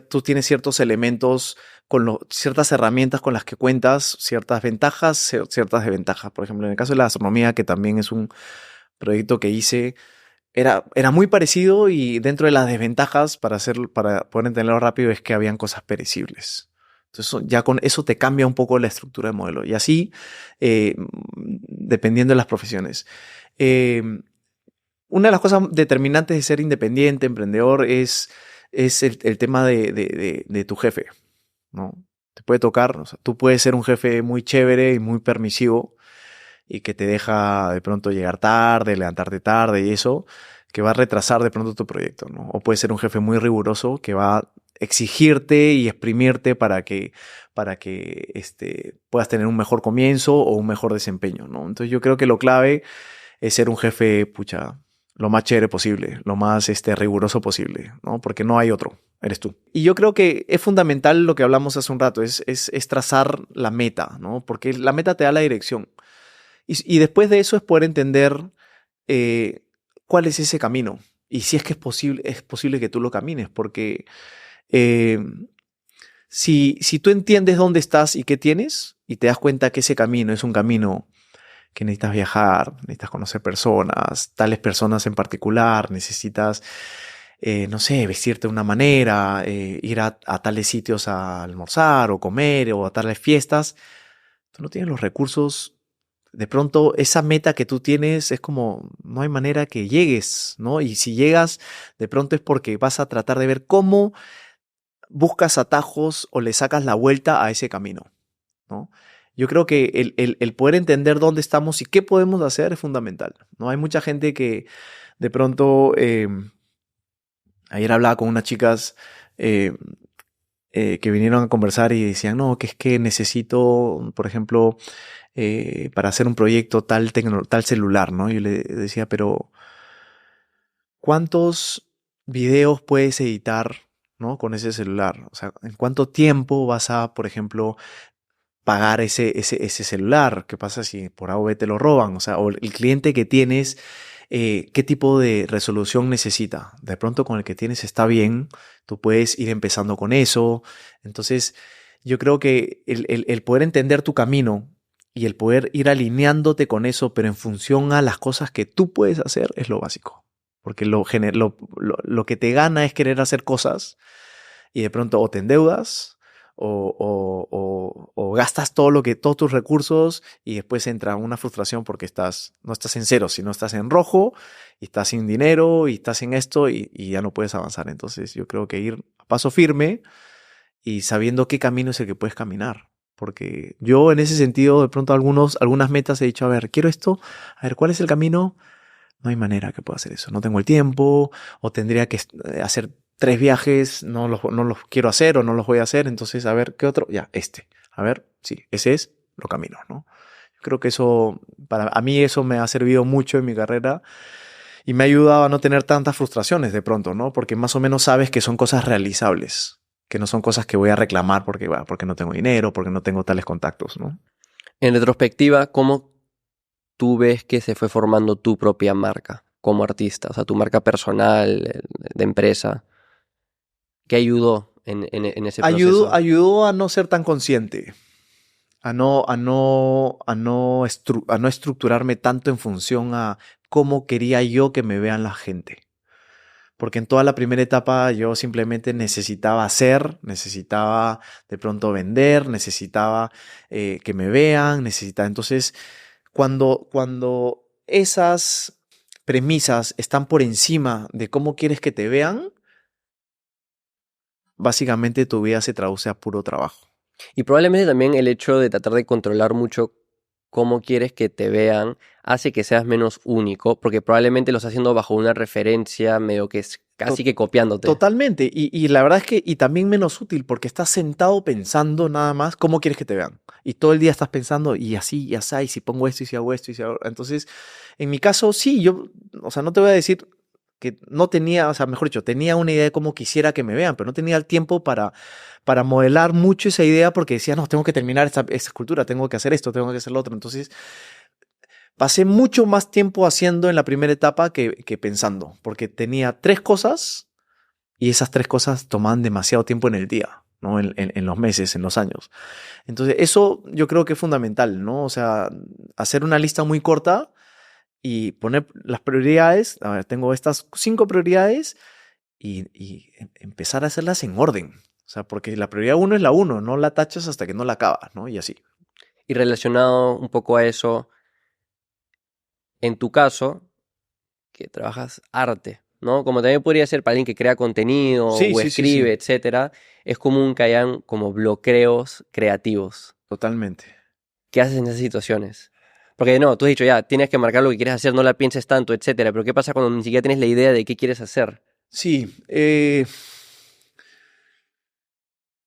tú tienes ciertos elementos, ciertas herramientas con las que cuentas, ciertas ventajas, ciertas desventajas. Por ejemplo, en el caso de la astronomía, que también es un proyecto que hice, era muy parecido y dentro de las desventajas, para poder entenderlo rápido, es que habían cosas perecibles. Entonces, ya con eso te cambia un poco la estructura de modelo. Y así, dependiendo de las profesiones. Eh, una de las cosas determinantes de ser independiente, emprendedor, es el tema de tu jefe, ¿no? Te puede tocar, o sea, tú puedes ser un jefe muy chévere y muy permisivo y que te deja de pronto llegar tarde, levantarte tarde y eso, que va a retrasar de pronto tu proyecto, ¿no? O puede ser un jefe muy riguroso que va a exigirte y exprimirte para que puedas tener un mejor comienzo o un mejor desempeño, ¿no? Entonces yo creo que lo clave es ser un jefe, pucha, lo más chévere posible, lo más riguroso posible, ¿no? Porque no hay otro, eres tú. Y yo creo que es fundamental lo que hablamos hace un rato, es trazar la meta, ¿no? Porque la meta te da la dirección. Y después de eso es poder entender eh, cuál es ese camino. Y si es que es posible que tú lo camines, porque eh, si tú entiendes dónde estás y qué tienes, y te das cuenta que ese camino es un camino que necesitas viajar, necesitas conocer personas, tales personas en particular, necesitas, no sé, vestirte de una manera, ir a tales sitios a almorzar o comer o a tales fiestas, tú no tienes los recursos. De pronto esa meta que tú tienes es como, no hay manera que llegues, ¿no? Y si llegas, de pronto es porque vas a tratar de ver cómo buscas atajos o le sacas la vuelta a ese camino, ¿no? Yo creo que el poder entender dónde estamos y qué podemos hacer es fundamental, ¿no? Hay mucha gente que de pronto, ayer hablaba con unas chicas, eh, que vinieron a conversar y decían, no, que es que necesito, por ejemplo, para hacer un proyecto tal celular, ¿no? Yo le decía, pero ¿cuántos videos puedes editar, ¿no? Con ese celular? O sea, ¿en cuánto tiempo vas a, por ejemplo, pagar ese celular? ¿Qué pasa si por A o B te lo roban? O sea, o el cliente que tienes, ¿qué tipo de resolución necesita? De pronto con el que tienes está bien, tú puedes ir empezando con eso. Entonces, yo creo que el poder entender tu camino y el poder ir alineándote con eso, pero en función a las cosas que tú puedes hacer, es lo básico. Porque lo que te gana es querer hacer cosas y de pronto o te endeudas o gastas todos tus recursos y después entra una frustración porque no estás en cero, sino estás en rojo y estás sin dinero y estás en esto y ya no puedes avanzar. Entonces yo creo que ir a paso firme y sabiendo qué camino es el que puedes caminar. Porque yo en ese sentido de pronto algunas metas he dicho, a ver, quiero esto, a ver, ¿cuál es el camino? No hay manera que pueda hacer eso. No tengo el tiempo o tendría que hacer 3 viajes, no los quiero hacer o no los voy a hacer. Entonces, a ver, ¿qué otro? Ya, este. A ver, sí, ese es, lo camino, ¿no? Yo creo que a mí eso me ha servido mucho en mi carrera y me ha ayudado a no tener tantas frustraciones de pronto, ¿no? Porque más o menos sabes que son cosas realizables, que no son cosas que voy a reclamar porque no tengo dinero, porque no tengo tales contactos, ¿no? En retrospectiva, ¿cómo tú ves que se fue formando tu propia marca como artista? O sea, tu marca personal, de empresa. ¿Qué ayudó en ese proceso? Ayudó a no ser tan consciente, a no estructurarme tanto en función a cómo quería yo que me vean la gente. Porque en toda la primera etapa yo simplemente necesitaba de pronto vender, necesitaba que me vean, Entonces, cuando esas premisas están por encima de cómo quieres que te vean, básicamente tu vida se traduce a puro trabajo. Y probablemente también el hecho de tratar de controlar mucho cómo quieres que te vean hace que seas menos único, porque probablemente lo estás haciendo bajo una referencia medio que es casi que copiándote. Totalmente. Y la verdad es que y también menos útil porque estás sentado pensando nada más cómo quieres que te vean. Y todo el día estás pensando y así, y así, y si pongo esto y si hago esto y si hago... Entonces, en mi caso, sí, o sea, no te voy a decir que no tenía, o sea, mejor dicho, tenía una idea de cómo quisiera que me vean, pero no tenía el tiempo para modelar mucho esa idea porque decía, no, tengo que terminar esta escultura, tengo que hacer esto, tengo que hacer lo otro. Entonces, pasé mucho más tiempo haciendo en la primera etapa que pensando, porque tenía 3 cosas y esas 3 cosas tomaban demasiado tiempo en el día, ¿no? En los meses, en los años. Entonces, eso yo creo que es fundamental, ¿no? O sea, hacer una lista muy corta y poner las prioridades. A ver, tengo estas 5 prioridades y empezar a hacerlas en orden. O sea, porque la prioridad 1 es la 1, no la tachas hasta que no la acabas, ¿no? Y así. Y relacionado un poco a eso, en tu caso, que trabajas arte, ¿no? Como también podría ser para alguien que crea contenido Sí, o sí, sí, sí. escribe, etcétera, es común que hayan como bloqueos creativos. Totalmente. ¿Qué haces en esas situaciones? Porque no, tú has dicho ya, tienes que marcar lo que quieres hacer, no la pienses tanto, etcétera. Pero ¿qué pasa cuando ni siquiera tienes la idea de qué quieres hacer? Sí.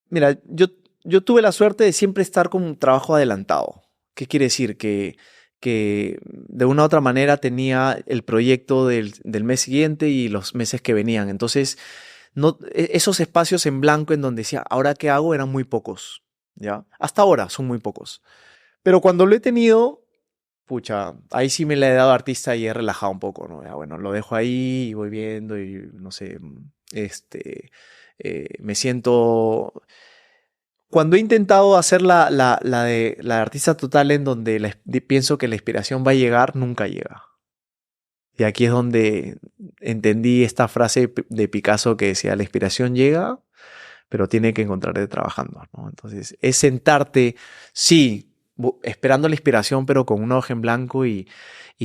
Mira, yo tuve la suerte de siempre estar con un trabajo adelantado. ¿Qué quiere decir? Que de una u otra manera tenía el proyecto del mes siguiente y los meses que venían. Entonces, esos espacios en blanco en donde decía, ¿ahora qué hago? Eran muy pocos. ¿Ya? Hasta ahora son muy pocos. Pero cuando lo he tenido, pucha, ahí sí me la he dado artista y he relajado un poco, ¿no? Ya, bueno, lo dejo ahí y voy viendo y no sé, me siento... Cuando he intentado hacer la de artista total en donde pienso que la inspiración va a llegar, nunca llega. Y aquí es donde entendí esta frase de Picasso que decía, la inspiración llega, pero tiene que encontrarte trabajando, ¿no? Entonces, es sentarte, sí, esperando la inspiración, pero con una hoja en blanco y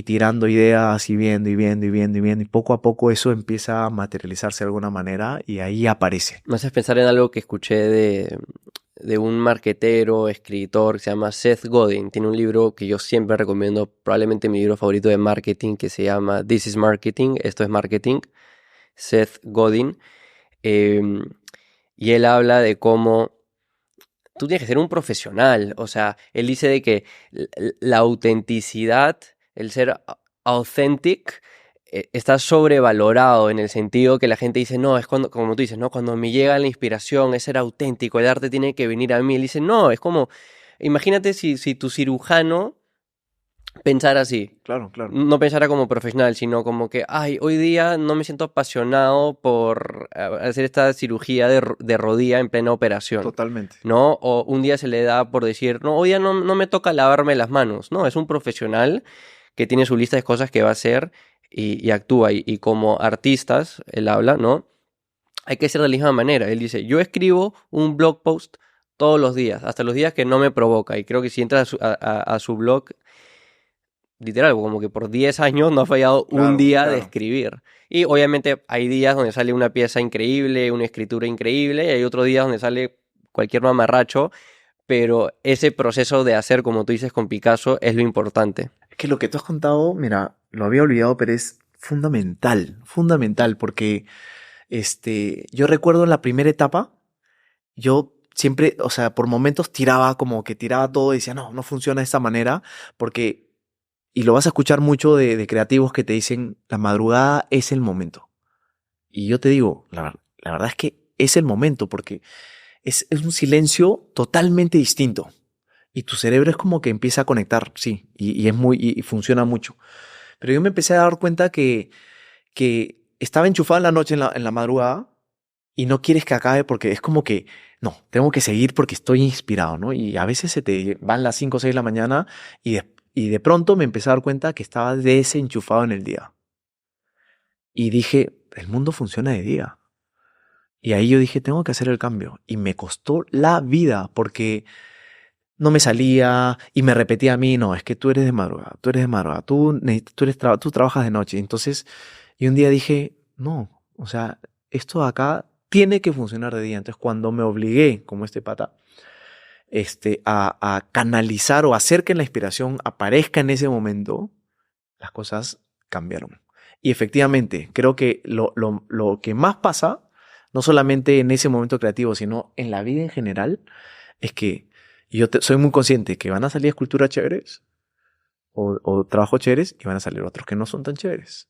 tirando ideas y viendo y viendo y viendo y viendo. Y poco a poco eso empieza a materializarse de alguna manera y ahí aparece. Me haces pensar en algo que escuché de un marquetero, escritor que se llama Seth Godin. Tiene un libro que yo siempre recomiendo, probablemente mi libro favorito de marketing, que se llama This is Marketing, esto es marketing, Seth Godin. Y y él habla de cómo tú tienes que ser un profesional. O sea, él dice de que la autenticidad, el ser authentic, está sobrevalorado en el sentido que la gente dice, no, es cuando, como tú dices, ¿no? Cuando me llega la inspiración, es ser auténtico, el arte tiene que venir a mí. Él dice, no, es como, imagínate si tu cirujano pensara así. Claro, claro. No pensara como profesional, sino como que, ay, hoy día no me siento apasionado por hacer esta cirugía de rodilla en plena operación, Totalmente. ¿no? O un día se le da por decir, no, hoy día no me toca lavarme las manos, ¿no? Es un profesional que tiene su lista de cosas que va a hacer y actúa. Y como artistas, él habla, ¿no? Hay que ser de la misma manera. Él dice, yo escribo un blog post todos los días, hasta los días que no me provoca. Y creo que si entras a su blog, literal, como que por 10 años no ha fallado un Claro, día de claro. escribir. Y obviamente hay días donde sale una pieza increíble, una escritura increíble, y hay otros días donde sale cualquier mamarracho, pero ese proceso de hacer, como tú dices con Picasso, es lo importante. Es que lo que tú has contado, mira, lo había olvidado, pero es fundamental, fundamental, porque yo recuerdo en la primera etapa, yo siempre, o sea, por momentos tiraba como que tiraba todo y decía, no, no funciona de esta manera, porque, y lo vas a escuchar mucho de creativos que te dicen, la madrugada es el momento. Y yo te digo, la verdad es que es el momento, porque es un silencio totalmente distinto. Y tu cerebro es como que empieza a conectar, sí, y es muy, y funciona mucho. Pero yo me empecé a dar cuenta que estaba enchufado en la noche, en la madrugada, y no quieres que acabe porque es como que, no, tengo que seguir porque estoy inspirado, ¿no? Y a veces se te van las 5 o 6 de la mañana y de pronto me empecé a dar cuenta que estaba desenchufado en el día. Y dije, el mundo funciona de día. Y ahí yo dije, tengo que hacer el cambio. Y me costó la vida porque no me salía y me repetía a mí, no, es que tú eres de madrugada, tú eres de madrugada, tú trabajas de noche. Entonces, y un día dije, no, o sea, esto de acá tiene que funcionar de día. Entonces, cuando me obligué, como este pata, a canalizar o hacer que la inspiración aparezca en ese momento, las cosas cambiaron. Y efectivamente, creo que lo que más pasa, no solamente en ese momento creativo, sino en la vida en general, es que soy muy consciente que van a salir esculturas chéveres o trabajos chéveres y van a salir otros que no son tan chéveres,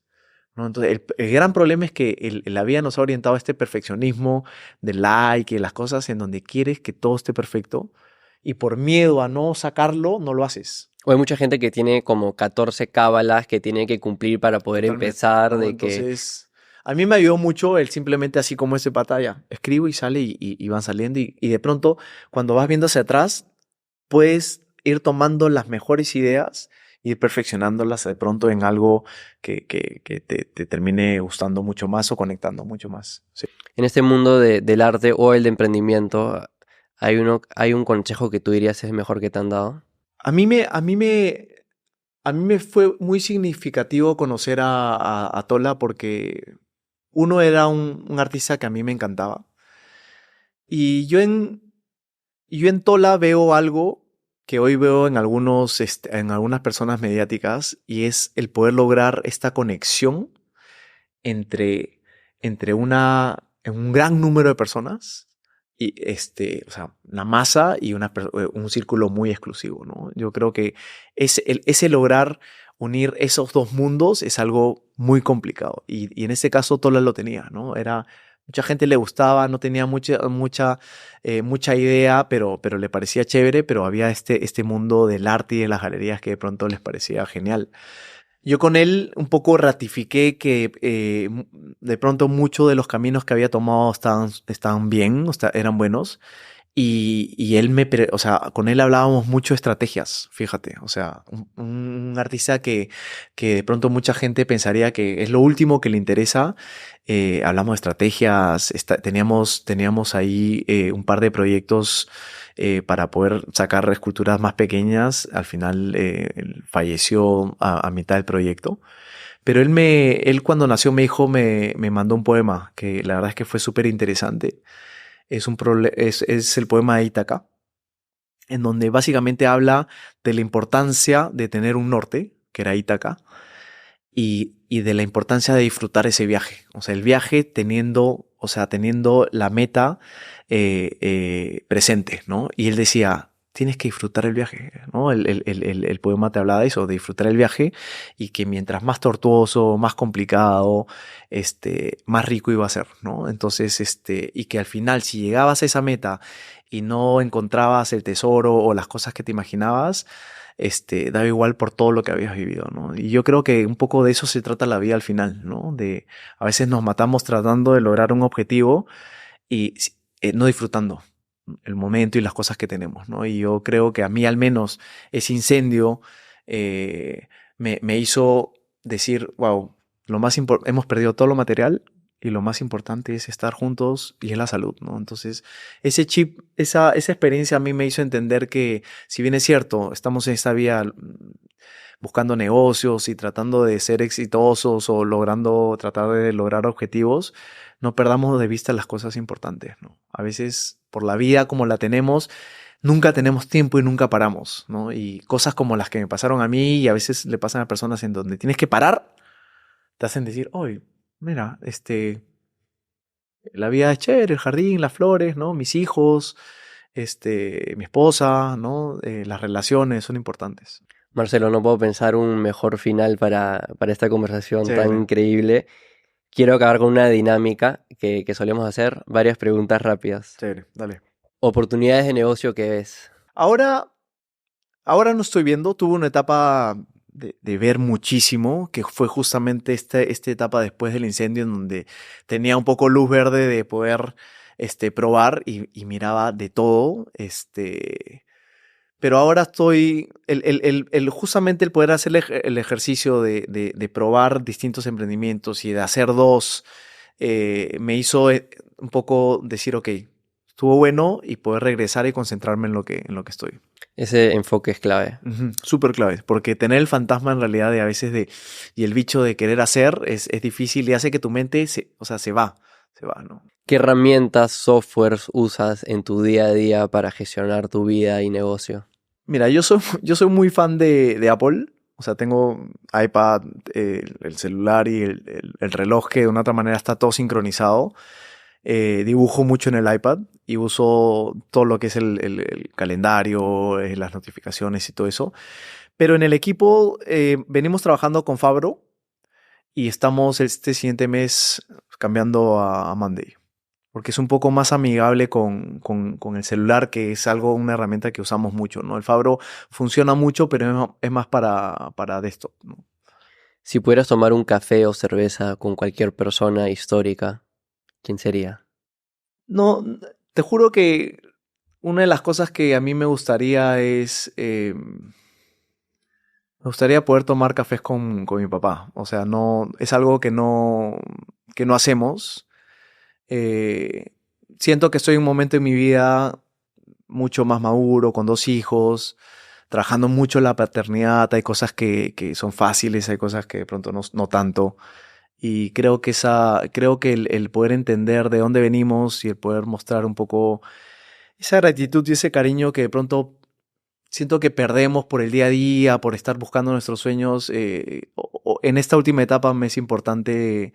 ¿no? Entonces, el gran problema es que la vida nos ha orientado a este perfeccionismo del like y las cosas en donde quieres que todo esté perfecto y por miedo a no sacarlo, no lo haces. O hay mucha gente que tiene como 14 cábalas que tiene que cumplir para poder Totalmente, empezar, ¿no? de que Entonces, a mí me ayudó mucho el simplemente así como ese pantalla. Escribo y sale y van saliendo y de pronto cuando vas viendo hacia atrás puedes ir tomando las mejores ideas y ir perfeccionándolas de pronto en algo que te termine gustando mucho más o conectando mucho más. Sí. en este mundo del arte o el de emprendimiento, hay un consejo que tú dirías es el mejor que te han dado. A mí me, a mí me, a mí me fue muy significativo conocer a Tola porque uno era un artista que a mí me encantaba. Y yo en Tola veo algo que hoy veo en en algunas personas mediáticas y es el poder lograr esta conexión entre, un gran número de personas y o sea, la masa y un círculo muy exclusivo, ¿no? Yo creo que ese lograr unir esos dos mundos es algo muy complicado y en este caso Tola lo tenía, ¿no? Mucha gente le gustaba, no tenía mucha idea, pero le parecía chévere, pero había este mundo del arte y de las galerías que de pronto les parecía genial. Yo con él un poco ratifiqué que de pronto muchos de los caminos que había tomado estaban bien, o sea, eran buenos. Y él o sea, con él hablábamos mucho de estrategias, fíjate. O sea, un artista que de pronto mucha gente pensaría que es lo último que le interesa. Hablamos de estrategias, teníamos ahí un par de proyectos para poder sacar esculturas más pequeñas. Al final él falleció a mitad del proyecto. Pero él cuando nació me mandó un poema que la verdad es que fue súper interesante. Es el poema de Ítaca, en donde básicamente habla de la importancia de tener un norte, que era Ítaca, y de la importancia de disfrutar ese viaje. O sea, el viaje teniendo o sea, teniendo la meta presente, ¿no? Y él decía, tienes que disfrutar el viaje, ¿no? El poema te hablaba de eso, de disfrutar el viaje y que mientras más tortuoso, más complicado, más rico iba a ser, ¿no? Entonces, y que al final si llegabas a esa meta y no encontrabas el tesoro o las cosas que te imaginabas, daba igual por todo lo que habías vivido, ¿no? Y yo creo que un poco de eso se trata la vida al final, ¿no? A veces nos matamos tratando de lograr un objetivo y no disfrutando el momento y las cosas que tenemos, ¿no? Y yo creo que a mí al menos ese incendio me hizo decir, wow, hemos perdido todo lo material y lo más importante es estar juntos y es la salud, ¿no? Entonces, ese chip, esa experiencia a mí me hizo entender que, si bien es cierto, estamos en esta vía buscando negocios y tratando de ser exitosos o tratar de lograr objetivos, no perdamos de vista las cosas importantes, ¿no? A veces, por la vida como la tenemos, nunca tenemos tiempo y nunca paramos, ¿no? Y cosas como las que me pasaron a mí y a veces le pasan a personas en donde tienes que parar, te hacen decir, oye, mira, la vida es chévere, el jardín, las flores, ¿no? Mis hijos, mi esposa, ¿no? Las relaciones son importantes. Marcelo, no puedo pensar un mejor final para esta conversación tan Chévere. increíble. Quiero acabar con una dinámica que solemos hacer, varias preguntas rápidas. Chévere, dale. Oportunidades de negocio que ves. Ahora no estoy viendo, tuve una etapa de ver muchísimo, que fue justamente esta etapa después del incendio en donde tenía un poco luz verde de poder probar y miraba de todo. Pero ahora estoy, justamente el poder hacer el ejercicio de probar distintos emprendimientos y de hacer dos, me hizo un poco decir, ok, estuvo bueno y poder regresar y concentrarme en lo que estoy. Ese enfoque es clave. Súper clave, porque tener el fantasma en realidad de a veces y el bicho de querer hacer es difícil y hace que tu mente se va, ¿no? ¿Qué herramientas, softwares usas en tu día a día para gestionar tu vida y negocio? Mira, yo soy muy fan de Apple. O sea, tengo iPad, el celular y el reloj que de una otra manera está todo sincronizado. Dibujo mucho en el iPad y uso todo lo que es el calendario, las notificaciones y todo eso. Pero en el equipo venimos trabajando con Fabro y estamos este siguiente mes cambiando a Monday. Porque es un poco más amigable con el celular, que es una herramienta que usamos mucho, ¿no? El Fabro funciona mucho, pero es más para desktop, ¿no? Si pudieras tomar un café o cerveza con cualquier persona histórica, ¿quién sería? No, te juro que una de las cosas que a mí me gustaría es... me gustaría poder tomar cafés con mi papá. O sea, no, es algo que no hacemos. Siento que estoy en un momento en mi vida mucho más maduro, con 2 hijos, trabajando mucho en la paternidad. Hay cosas que son fáciles, hay cosas que de pronto no tanto. Y creo que el poder entender de dónde venimos y el poder mostrar un poco esa gratitud y ese cariño que de pronto siento que perdemos por el día a día, por estar buscando nuestros sueños. En esta última etapa me es importante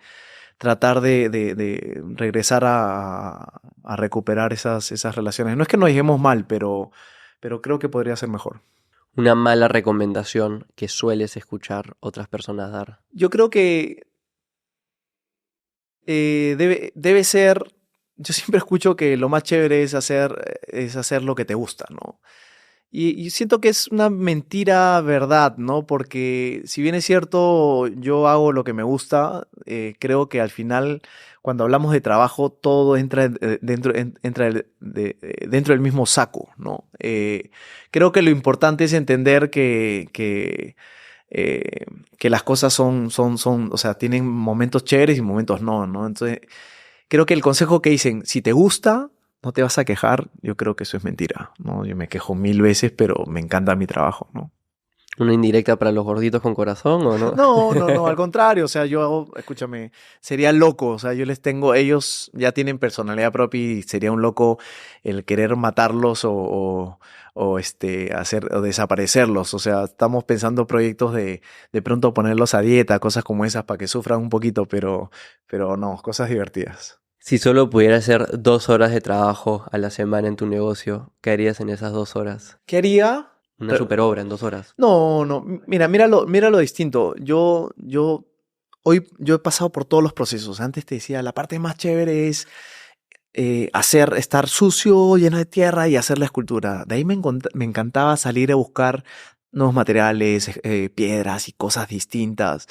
tratar de regresar a recuperar esas relaciones. No es que nos lleguemos mal, pero creo que podría ser mejor. Una mala recomendación que sueles escuchar otras personas dar. Yo creo que debe ser... Yo siempre escucho que lo más chévere es hacer lo que te gusta, ¿no? Y siento que es una mentira verdad, ¿no? Porque si bien es cierto, yo hago lo que me gusta, creo que al final, cuando hablamos de trabajo, todo entra dentro del mismo saco, ¿no? Creo que lo importante es entender que las cosas o sea, tienen momentos chéveres y momentos no, ¿no? Entonces, creo que el consejo que dicen, si te gusta, no te vas a quejar, yo creo que eso es mentira, ¿no? Yo me quejo 1000 veces, pero me encanta mi trabajo, ¿no? ¿Una indirecta para los gorditos con corazón o no? No, al contrario, o sea, escúchame, sería loco, o sea, ellos ya tienen personalidad propia y sería un loco el querer matarlos o desaparecerlos, o sea, estamos pensando proyectos de pronto ponerlos a dieta, cosas como esas para que sufran un poquito, pero no, cosas divertidas. Si solo pudieras hacer 2 horas de trabajo a la semana en tu negocio, ¿qué harías en esas 2 horas? ¿Qué haría? Una super obra en 2 horas. No, no, mira lo distinto. Hoy yo he pasado por todos los procesos. Antes te decía, la parte más chévere es estar sucio, lleno de tierra y hacer la escultura. De ahí me encantaba salir a buscar nuevos materiales, piedras y cosas distintas.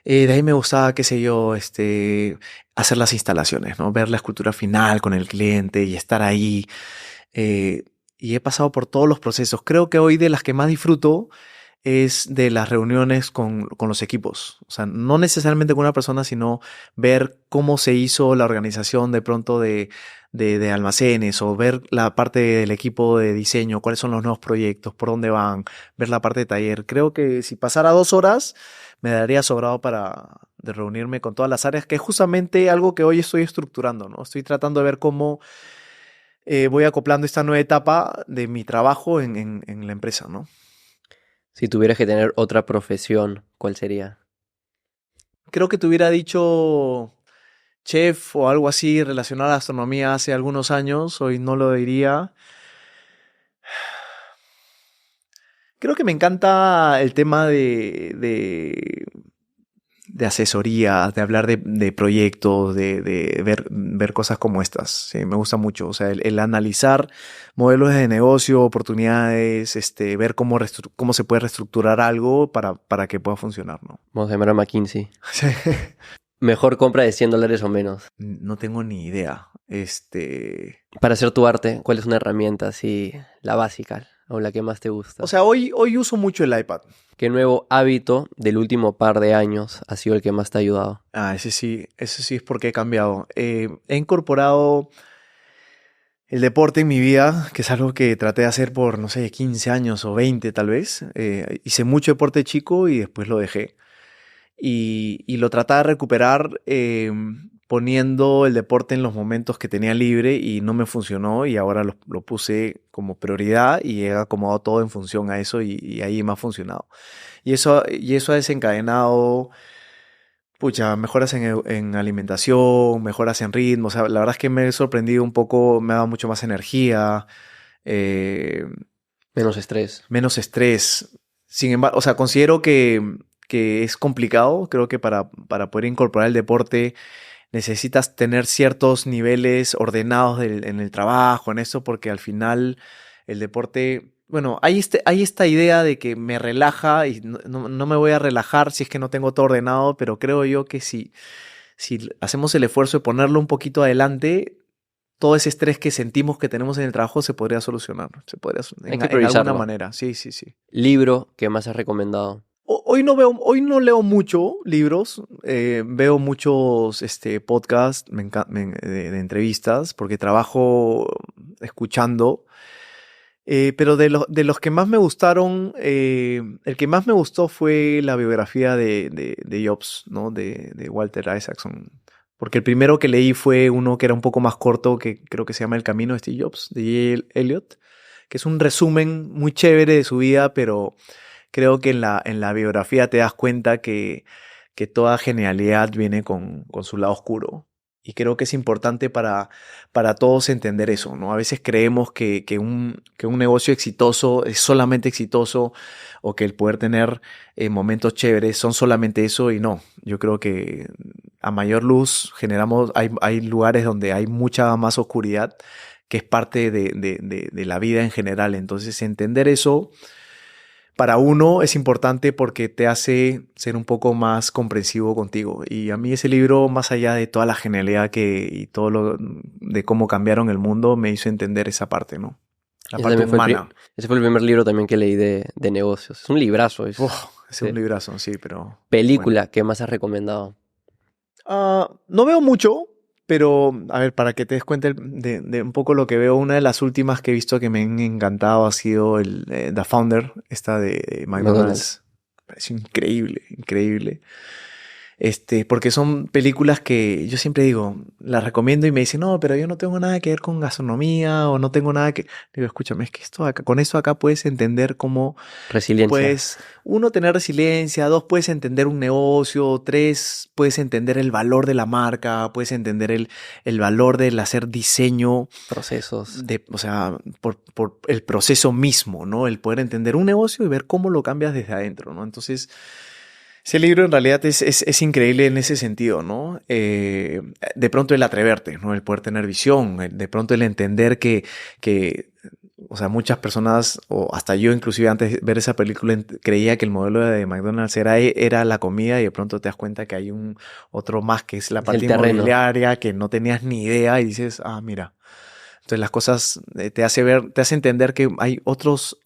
De ahí me gustaba, qué sé yo, hacer las instalaciones, ¿no? Ver la escultura final con el cliente y estar ahí. Eh, y he pasado por todos los procesos. Creo que hoy de las que más disfruto es de las reuniones con los equipos. O sea, no necesariamente con una persona, sino ver cómo se hizo la organización de pronto de almacenes, o ver la parte del equipo de diseño, cuáles son los nuevos proyectos, por dónde van, ver la parte de taller. Creo que si pasara 2 horas me daría sobrado de reunirme con todas las áreas, que es justamente algo que hoy estoy estructurando, ¿no? Estoy tratando de ver cómo voy acoplando esta nueva etapa de mi trabajo en la empresa, ¿no? Si tuvieras que tener otra profesión, ¿cuál sería? Creo que te hubiera dicho chef o algo así relacionado a la astronomía hace algunos años, hoy no lo diría. Creo que me encanta el tema de asesoría, de hablar de proyectos, de ver cosas como estas. Sí, me gusta mucho. O sea, el analizar modelos de negocio, oportunidades, ver cómo se puede reestructurar algo para que pueda funcionar, ¿no? Vamos a llamar a McKinsey. Mejor compra de $100 o menos. No tengo ni idea. Para hacer tu arte, ¿cuál es una herramienta así, la básica o la que más te gusta? O sea, hoy uso mucho el iPad. ¿Qué nuevo hábito del último par de años ha sido el que más te ha ayudado? Ese sí es porque he cambiado. He incorporado el deporte en mi vida, que es algo que traté de hacer por, no sé, 15 años o 20 tal vez. Hice mucho deporte chico y después lo dejé. Y lo trataba de recuperar poniendo el deporte en los momentos que tenía libre, y no me funcionó, y ahora lo puse como prioridad y he acomodado todo en función a eso, y ahí me ha funcionado. Y eso ha desencadenado, pucha, mejoras en alimentación, mejoras en ritmo. O sea, la verdad es que me he sorprendido un poco, me ha dado mucho más energía, eh, Menos estrés. menos estrés. Sin embargo, o sea, considero que es complicado. Creo que para poder incorporar el deporte necesitas tener ciertos niveles ordenados en el trabajo, en eso, porque al final el deporte, bueno, hay esta idea de que me relaja y no me voy a relajar si es que no tengo todo ordenado, pero creo yo que si hacemos el esfuerzo de ponerlo un poquito adelante, todo ese estrés que sentimos que tenemos en el trabajo se podría solucionar. Hay que En priorizarlo. alguna manera. Sí. ¿Libro que más has recomendado? Hoy no leo mucho libros, veo muchos podcasts de entrevistas, porque trabajo escuchando, pero de los que más me gustaron, el que más me gustó fue la biografía de Jobs, ¿no? De Walter Isaacson, porque el primero que leí fue uno que era un poco más corto, que creo que se llama El camino de Steve Jobs, de J. Elliot, que es un resumen muy chévere de su vida, pero creo que en la biografía te das cuenta que toda genialidad viene con su lado oscuro. Y creo que es importante para todos entender eso, ¿no? A veces creemos que un negocio exitoso es solamente exitoso, o que el poder tener momentos chéveres son solamente eso, y no. Yo creo que a mayor luz hay lugares donde hay mucha más oscuridad, que es parte de la vida en general. Entonces, entender eso para uno es importante porque te hace ser un poco más comprensivo contigo. Y a mí ese libro, más allá de toda la genialidad y todo lo de cómo cambiaron el mundo, me hizo entender esa parte, ¿no? La parte humana. Ese fue el primer libro también que leí de negocios. Es un librazo. Es un librazo, sí, pero... ¿Película bueno. que más has recomendado? No veo mucho, pero a ver, para que te des cuenta de un poco lo que veo, una de las últimas que he visto que me han encantado ha sido The Founder, esta de McDonald's. Parece increíble. Porque son películas que yo siempre digo, las recomiendo y me dicen, no, pero yo no tengo nada que ver con gastronomía o no tengo nada que... Digo, escúchame, es que con esto acá puedes entender cómo Resiliencia. puedes, uno, tener resiliencia, dos, puedes entender un negocio, tres, puedes entender el valor de la marca, puedes entender el valor del hacer diseño, Procesos. o sea, por el proceso mismo, ¿no? El poder entender un negocio y ver cómo lo cambias desde adentro, ¿no? Entonces... Ese libro en realidad es increíble en ese sentido, ¿no? De pronto el atreverte, ¿no? El poder tener visión, de pronto el entender o sea, muchas personas, o hasta yo inclusive antes de ver esa película, creía que el modelo de McDonald's era la comida y de pronto te das cuenta que hay otro más que es la parte inmobiliaria, que no tenías ni idea y dices, ah, mira. Entonces las cosas te hace entender que hay otros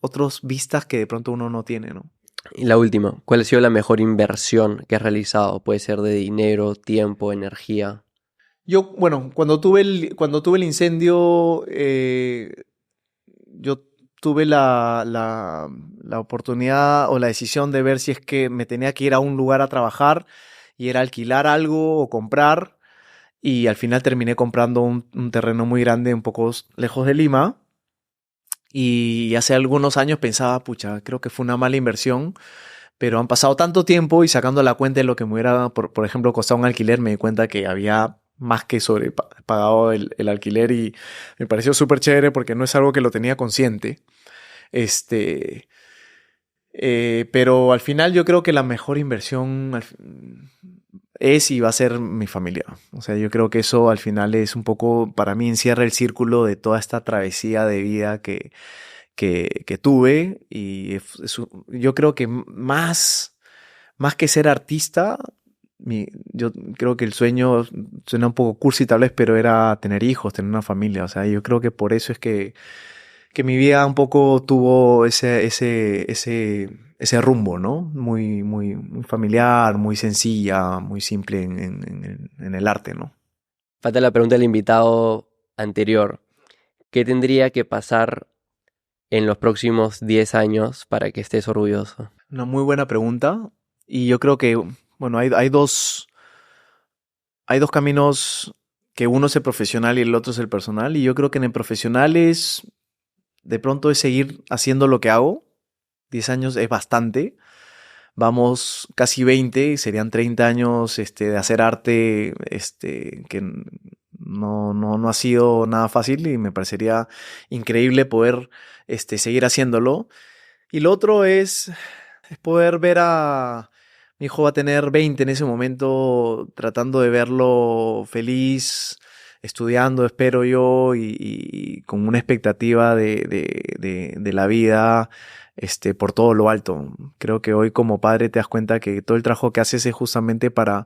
vistas que de pronto uno no tiene, ¿no? Y la última, ¿cuál ha sido la mejor inversión que has realizado? Puede ser de dinero, tiempo, energía. Yo, bueno, cuando tuve el incendio, yo tuve la oportunidad o la decisión de ver si es que me tenía que ir a un lugar a trabajar y era alquilar algo o comprar. Y al final terminé comprando un terreno muy grande, un poco lejos de Lima. Y hace algunos años pensaba, pucha, creo que fue una mala inversión. Pero han pasado tanto tiempo y sacando la cuenta de lo que me hubiera, por ejemplo, costado un alquiler, me di cuenta que había más que sobrepagado el alquiler y me pareció súper chévere porque no es algo que lo tenía consciente. Pero al final yo creo que la mejor inversión es y va a ser mi familia. O sea, yo creo que eso al final es un poco, para mí encierra el círculo de toda esta travesía de vida que tuve y yo creo que más que ser artista, yo creo que el sueño suena un poco cursi tal vez, pero era tener hijos, tener una familia. O sea, yo creo que por eso es que mi vida un poco tuvo ese rumbo, ¿no? Muy, muy, muy familiar, muy sencilla, muy simple en el arte, ¿no? Falta la pregunta del invitado anterior. ¿Qué tendría que pasar en los próximos 10 años para que estés orgulloso? Una muy buena pregunta. Y yo creo que, bueno, hay dos caminos, que uno es el profesional y el otro es el personal. Y yo creo que en el profesional de pronto es seguir haciendo lo que hago. 10 años es bastante. Vamos casi 20 y serían 30 años de hacer arte que no ha sido nada fácil y me parecería increíble poder seguir haciéndolo. Y lo otro es poder ver mi hijo va a tener 20 en ese momento, tratando de verlo feliz, estudiando, espero yo, y con una expectativa de la vida por todo lo alto. Creo que hoy como padre te das cuenta que todo el trabajo que haces es justamente para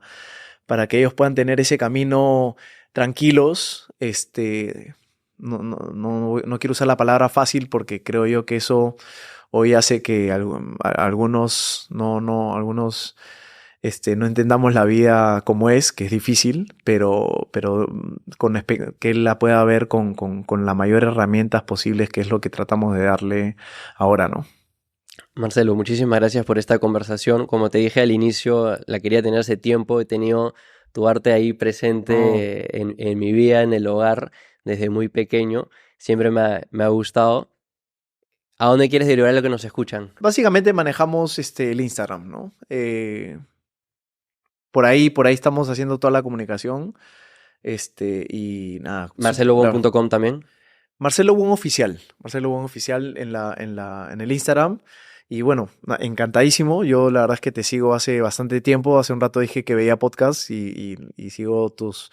que ellos puedan tener ese camino tranquilos. No quiero usar la palabra fácil porque creo yo que eso hoy hace que algunos no entendamos la vida como es, que es difícil, pero que él la pueda ver con las mayores herramientas posibles, que es lo que tratamos de darle ahora, ¿no? Marcelo, muchísimas gracias por esta conversación. Como te dije al inicio, la quería tener hace tiempo. He tenido tu arte ahí presente en mi vida, en el hogar, desde muy pequeño. Siempre me ha gustado. ¿A dónde quieres derivar lo que nos escuchan? Básicamente manejamos el Instagram, ¿no? Por ahí estamos haciendo toda la comunicación. Y nada. MarceloWong.com también. Marcelo Wong Oficial. Marcelo Wong Oficial en el Instagram. Y bueno, encantadísimo. Yo la verdad es que te sigo hace bastante tiempo. Hace un rato dije que veía podcasts y sigo tus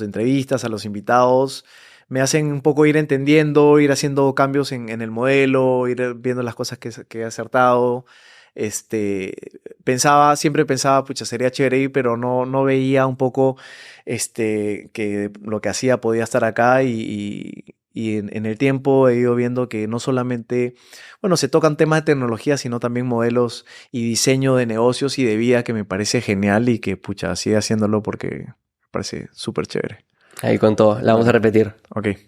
entrevistas a los invitados. Me hacen un poco ir entendiendo, ir haciendo cambios en el modelo, ir viendo las cosas que he acertado. Siempre pensaba, pucha, sería chévere ir, pero no veía un poco que lo que hacía podía estar acá y en el tiempo he ido viendo que no solamente, bueno, se tocan temas de tecnología, sino también modelos y diseño de negocios y de vida que me parece genial y que, pucha, sigue haciéndolo porque me parece súper chévere. Ahí con todo, la vamos a repetir. Ok.